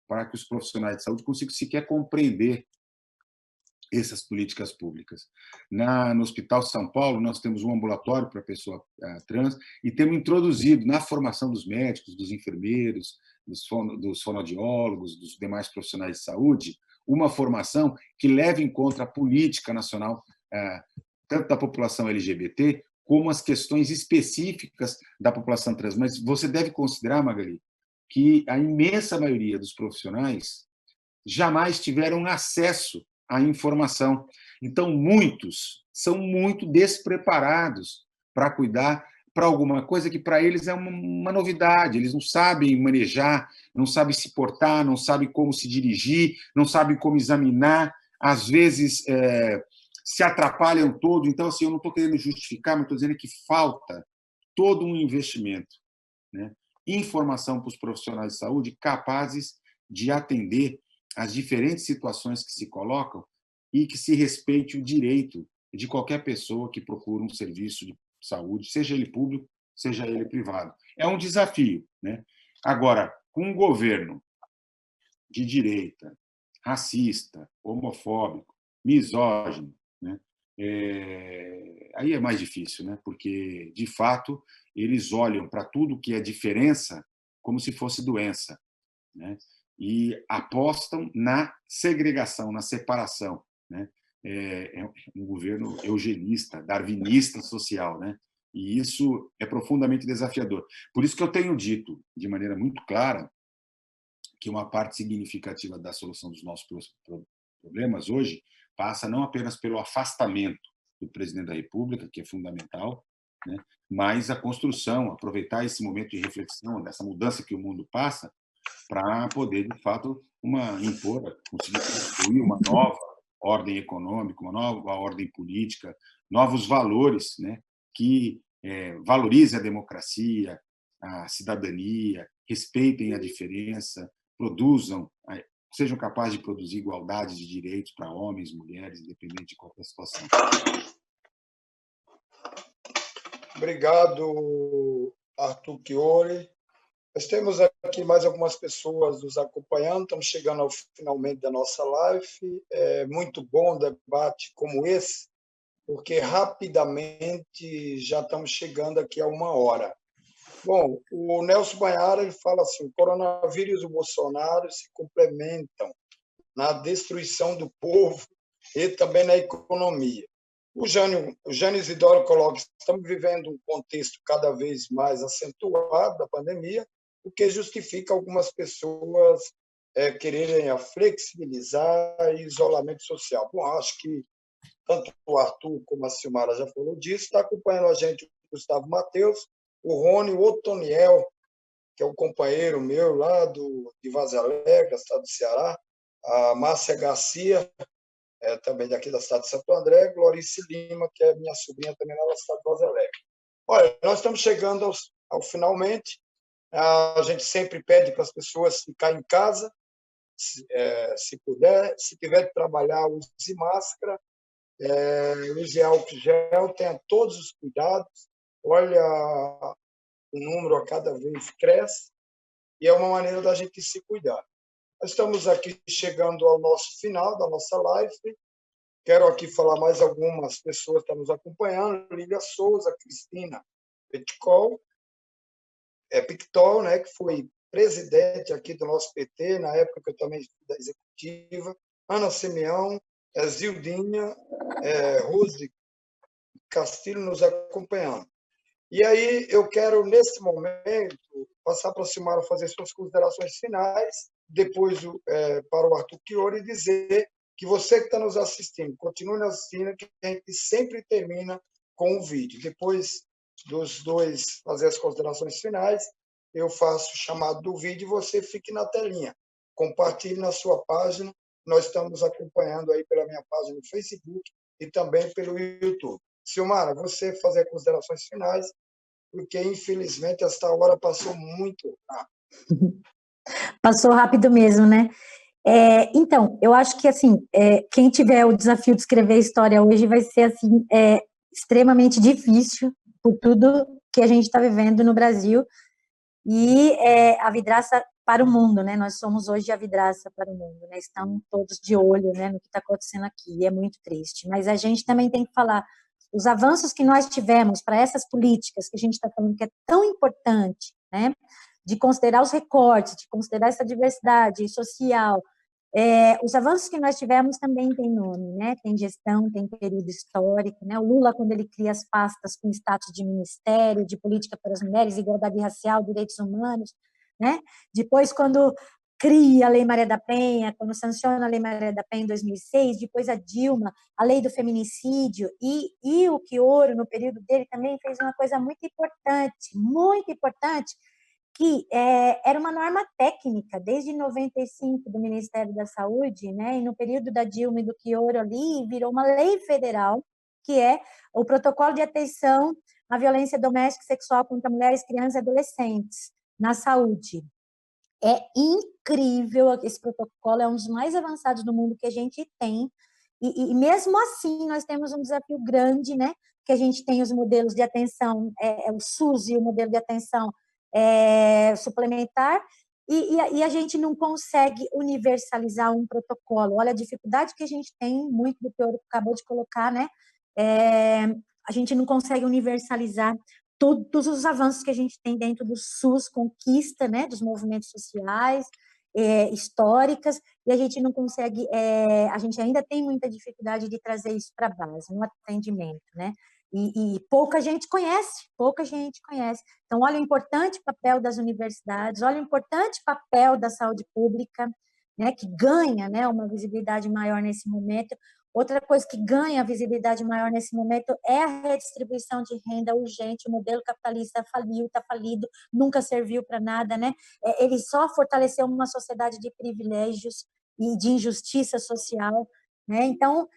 para que os profissionais de saúde consigam sequer compreender essas políticas públicas. No Hospital São Paulo, nós temos um ambulatório para pessoa trans e temos introduzido na formação dos médicos, dos enfermeiros, dos fonoaudiólogos, dos demais profissionais de saúde, uma formação que leve em conta a política nacional, tanto da população LGBT, como as questões específicas da população trans. Mas você deve considerar, Magali, que a imensa maioria dos profissionais jamais tiveram acesso à informação. Então, muitos são muito despreparados para cuidar para alguma coisa que para eles é uma novidade. Eles não sabem manejar, não sabem se portar, não sabem como se dirigir, não sabem como examinar, às vezes se atrapalham todo. Então, assim, eu não estou querendo justificar, mas estou dizendo que falta todo um investimento, né? Informação para os profissionais de saúde capazes de atender as diferentes situações que se colocam e que se respeite o direito de qualquer pessoa que procura um serviço de saúde, seja ele público, seja ele privado. É um desafio, né? Agora, com um governo de direita, racista, homofóbico, misógino, né? Aí é mais difícil, né? Porque, de fato, eles olham para tudo que é diferença como se fosse doença, né? E apostam na segregação, na separação, né? É um governo eugenista, darwinista social, né? E isso é profundamente desafiador. Por isso que eu tenho dito, de maneira muito clara, que uma parte significativa da solução dos nossos problemas hoje passa não apenas pelo afastamento do presidente da República, que é fundamental, né? Mas a construção, aproveitar esse momento de reflexão, dessa mudança que o mundo passa, para poder, de fato, conseguir construir uma nova ordem econômica, uma nova ordem política, novos valores, né, que valorizem a democracia, a cidadania, respeitem a diferença, sejam capazes de produzir igualdade de direitos para homens, mulheres, independente de qualquer situação. Obrigado, Arthur Chiori. Nós temos aqui mais algumas pessoas nos acompanhando, estamos chegando ao finalmente da nossa live. É muito bom um debate como esse, porque rapidamente já estamos chegando aqui a 1 hora. Bom, o Nelson Banhara ele fala assim: o coronavírus e o Bolsonaro se complementam na destruição do povo e também na economia. O Jânio Isidoro coloca: estamos vivendo um contexto cada vez mais acentuado da pandemia, o que justifica algumas pessoas quererem flexibilizar o isolamento social. Bom, acho que tanto o Arthur como a Silmara já falou disso. Está acompanhando a gente o Gustavo Matheus, o Rony, o Otoniel, que é um companheiro meu lá de Vaz Alegre, estado do Ceará, a Márcia Garcia, também daqui da cidade de Santo André, Glorice Lima, que é minha sobrinha também lá da cidade de Vaz Alegre. Olha, nós estamos chegando ao finalmente. A gente sempre pede para as pessoas ficarem em casa, se puder. Se tiver que trabalhar, use máscara, use álcool gel, tenha todos os cuidados. Olha, o número a cada vez cresce e é uma maneira da gente se cuidar. Nós estamos aqui chegando ao nosso final da nossa live. Quero aqui falar mais algumas pessoas que estão nos acompanhando: Lília Souza, Cristina Pictol, né, que foi presidente aqui do nosso PT, na época que eu também fui da executiva, Ana Simeão, Zildinha, Rose Castilho nos acompanhando. E aí eu quero, nesse momento, passar para a Silmara fazer suas considerações finais, depois para o Arthur Chiori dizer que você que está nos assistindo, continue nos assistindo, que a gente sempre termina com o vídeo. Depois dos dois fazer as considerações finais, eu faço o chamado do vídeo e você fique na telinha. Compartilhe na sua página. Nós estamos acompanhando aí pela minha página no Facebook e também pelo YouTube. Silmara, você fazer considerações finais, porque, infelizmente, esta hora passou muito rápido. Passou rápido mesmo, né? Então, eu acho que, assim, quem tiver o desafio de escrever história hoje vai ser, assim, extremamente difícil por tudo que a gente está vivendo no Brasil e a vidraça para o mundo, né? Nós somos hoje a vidraça para o mundo, né? Estamos todos de olho, né, no que está acontecendo aqui, e é muito triste. Mas a gente também tem que falar os avanços que nós tivemos para essas políticas que a gente está falando que é tão importante, né? De considerar os recortes, de considerar essa diversidade social. Os avanços que nós tivemos também têm nome, né? Tem gestão, tem período histórico, né? O Lula, quando ele cria as pastas com status de ministério, de política para as mulheres, igualdade racial, direitos humanos, né? Depois, quando cria a Lei Maria da Penha, quando sanciona a Lei Maria da Penha em 2006, depois a Dilma, a Lei do Feminicídio, e o Fioro, no período dele, também fez uma coisa muito importante, que era uma norma técnica, desde 95, do Ministério da Saúde, né, e no período da Dilma e do Fioro ali, virou uma lei federal, que é o Protocolo de Atenção à Violência Doméstica e Sexual contra Mulheres, Crianças e Adolescentes na Saúde. É incrível, esse protocolo é um dos mais avançados do mundo que a gente tem, e mesmo assim nós temos um desafio grande, né, que a gente tem os modelos de atenção, o SUS e o modelo de atenção suplementar, e a gente não consegue universalizar um protocolo. Olha a dificuldade que a gente tem, muito do que eu acabou de colocar, né? A gente não consegue universalizar todos os avanços que a gente tem dentro do SUS, conquista, né, dos movimentos sociais, históricas, e a gente não consegue, a gente ainda tem muita dificuldade de trazer isso para a base, no atendimento, né? E pouca gente conhece. Então, olha o importante papel das universidades, olha o importante papel da saúde pública, né, que ganha, né, uma visibilidade maior nesse momento. Outra coisa que ganha visibilidade maior nesse momento é a redistribuição de renda urgente. O modelo capitalista faliu, está falido, nunca serviu para nada, né? Ele só fortaleceu uma sociedade de privilégios e de injustiça social, né? Então,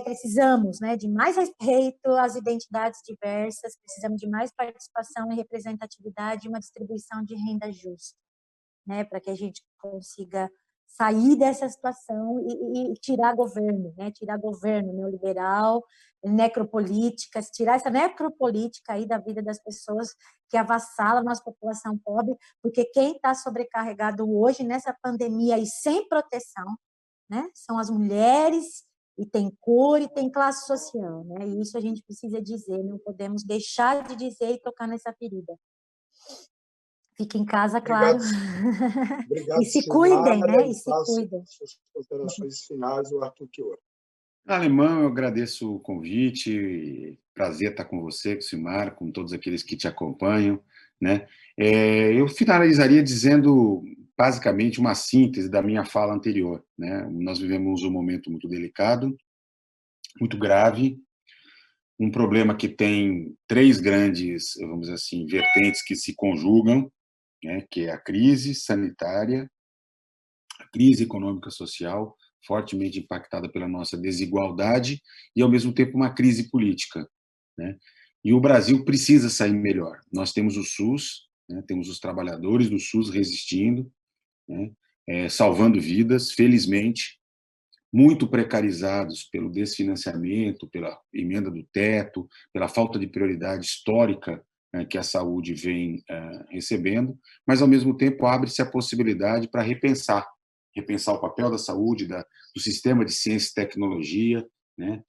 precisamos, né, de mais respeito às identidades diversas, precisamos de mais participação e representatividade e uma distribuição de renda justa, né, para que a gente consiga sair dessa situação e tirar governo, né, tirar governo neoliberal, necropolíticas, tirar essa necropolítica aí da vida das pessoas que avassala a nossa população pobre, porque quem está sobrecarregado hoje nessa pandemia e sem proteção, né, são as mulheres, e tem cor e tem classe social, né, e isso a gente precisa dizer, não podemos deixar de dizer e tocar nessa ferida. Fique em casa, claro. Obrigado, E se cuidem, Silmara, né? E se cuidem. Suas considerações finais, o Arthur Fiore. Alemão, eu agradeço o convite, prazer estar com você, com o Silmar, com todos aqueles que te acompanham, né? Eu finalizaria dizendo, basicamente, uma síntese da minha fala anterior, né? Nós vivemos um momento muito delicado, muito grave, um problema que tem três grandes, vamos dizer assim, vertentes que se conjugam, né? Que é a crise sanitária, a crise econômica social, fortemente impactada pela nossa desigualdade, e, ao mesmo tempo, uma crise política, né? E o Brasil precisa sair melhor. Nós temos o SUS, né? Temos os trabalhadores do SUS resistindo, né? Salvando vidas, felizmente, muito precarizados pelo desfinanciamento, pela emenda do teto, pela falta de prioridade histórica, né, que a saúde vem recebendo, mas, ao mesmo tempo, abre-se a possibilidade para repensar o papel da saúde, do sistema de ciência e tecnologia, né,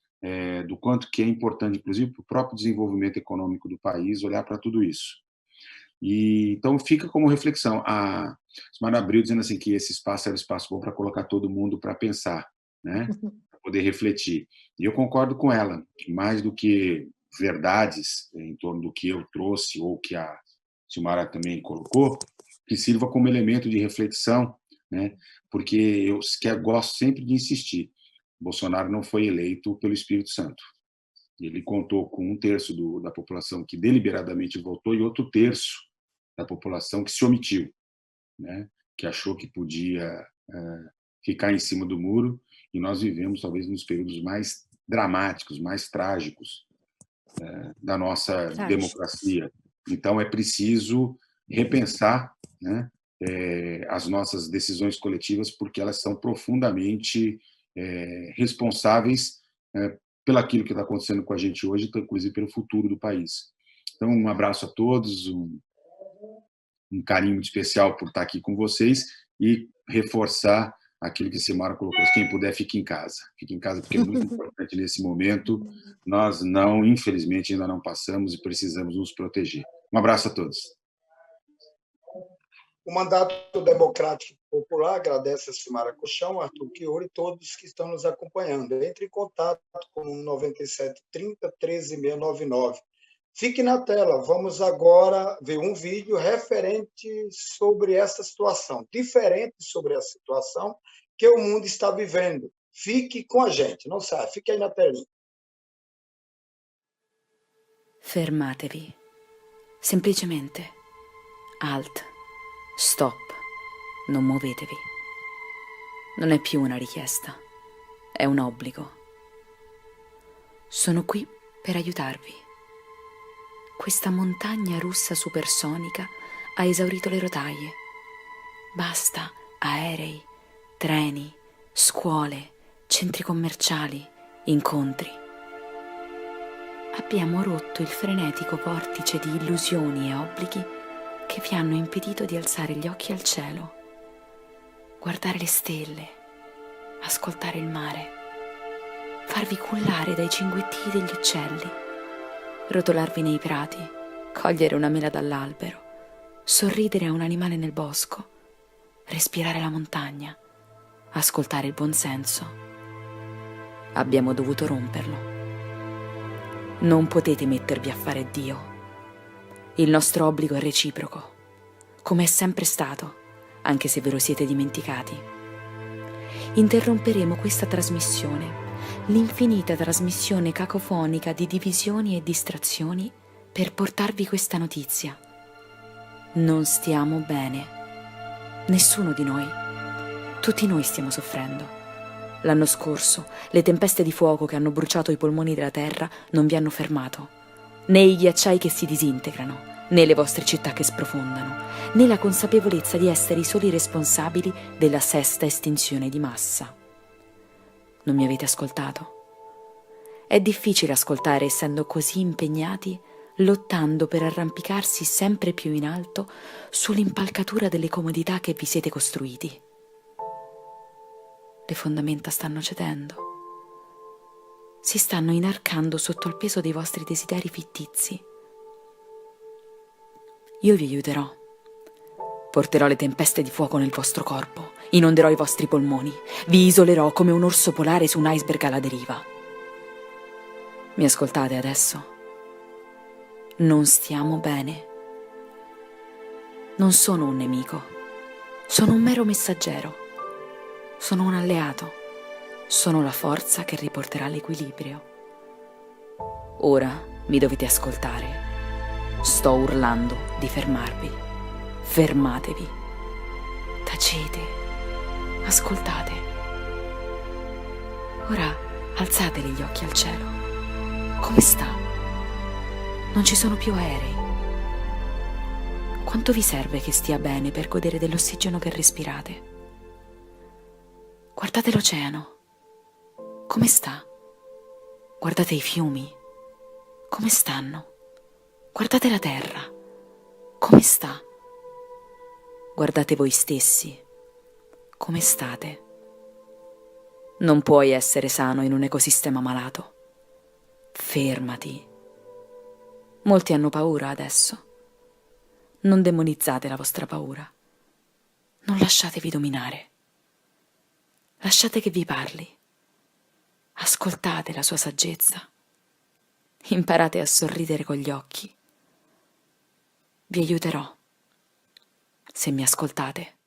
do quanto que é importante, inclusive, para o próprio desenvolvimento econômico do país, olhar para tudo isso. E, então, fica como reflexão. A Simara abriu dizendo assim, que esse espaço era um espaço bom para colocar todo mundo para pensar, né, para poder refletir. E eu concordo com ela, que mais do que verdades em torno do que eu trouxe, ou que a Silmara também colocou, que sirva como elemento de reflexão, né, porque eu gosto sempre de insistir, Bolsonaro não foi eleito pelo Espírito Santo. Ele contou com 1/3 da população que deliberadamente votou e outro terço da população que se omitiu, né, que achou que podia ficar em cima do muro, e nós vivemos talvez nos períodos mais dramáticos, mais trágicos da nossa democracia. Então é preciso repensar, né, as nossas decisões coletivas, porque elas são profundamente responsáveis pelo aquilo que está acontecendo com a gente hoje, inclusive pelo futuro do país. Então, um abraço a todos, um carinho muito especial por estar aqui com vocês e reforçar aquilo que a Silmara colocou. Quem puder, fique em casa. Fique em casa porque é muito importante nesse momento. Nós não, infelizmente, ainda não passamos e precisamos nos proteger. Um abraço a todos. O Mandato Democrático Popular agradece a Silmara Colchão, Arthur Chiuri e todos que estão nos acompanhando. Entre em contato com 97 30 13 699. Fique na tela. Vamos agora ver um vídeo referente sobre essa situação, diferente sobre a situação que o mundo está vivendo. Fique com a gente, não saia, fique aí na telinha. Fermatevi. Semplicemente. Alt. Stop. Non muovetevi. Non è più una richiesta, è un obbligo. Sono qui per aiutarvi. Questa montagna russa supersonica ha esaurito le rotaie. Basta aerei, treni, scuole, centri commerciali, incontri. Abbiamo rotto il frenetico vortice di illusioni e obblighi che vi hanno impedito di alzare gli occhi al cielo, guardare le stelle, ascoltare il mare, farvi cullare dai cinguettii degli uccelli, rotolarvi nei prati, cogliere una mela dall'albero, sorridere a un animale nel bosco, respirare la montagna, ascoltare il buonsenso. Abbiamo dovuto romperlo. Non potete mettervi a fare Dio. Il nostro obbligo è reciproco, come è sempre stato, anche se ve lo siete dimenticati. Interromperemo questa trasmissione, l'infinita trasmissione cacofonica di divisioni e distrazioni, per portarvi questa notizia. Non stiamo bene. Nessuno di noi. Tutti noi stiamo soffrendo. L'anno scorso, le tempeste di fuoco che hanno bruciato i polmoni della terra non vi hanno fermato. Né i ghiacciai che si disintegrano, né le vostre città che sprofondano, né la consapevolezza di essere i soli responsabili della sesta estinzione di massa. Non mi avete ascoltato? È difficile ascoltare essendo così impegnati, lottando per arrampicarsi sempre più in alto sull'impalcatura delle comodità che vi siete costruiti. Le fondamenta stanno cedendo. Si stanno inarcando sotto il peso dei vostri desideri fittizi. Io vi aiuterò. Porterò le tempeste di fuoco nel vostro corpo, inonderò i vostri polmoni, vi isolerò come un orso polare su un iceberg alla deriva. Mi ascoltate adesso? Non stiamo bene. Non sono un nemico, sono un mero messaggero, sono un alleato, sono la forza che riporterà l'equilibrio. Ora mi dovete ascoltare. Sto urlando di fermarvi. Fermatevi. Tacete. Ascoltate. Ora alzate gli occhi al cielo. Come sta? Non ci sono più aerei. Quanto vi serve che stia bene per godere dell'ossigeno che respirate? Guardate l'oceano. Come sta? Guardate i fiumi. Come stanno? Guardate la terra, come sta? Guardate voi stessi, come state? Non puoi essere sano in un ecosistema malato. Fermati. Molti hanno paura adesso. Non demonizzate la vostra paura. Non lasciatevi dominare. Lasciate che vi parli. Ascoltate la sua saggezza. Imparate a sorridere con gli occhi. Vi aiuterò, se mi ascoltate.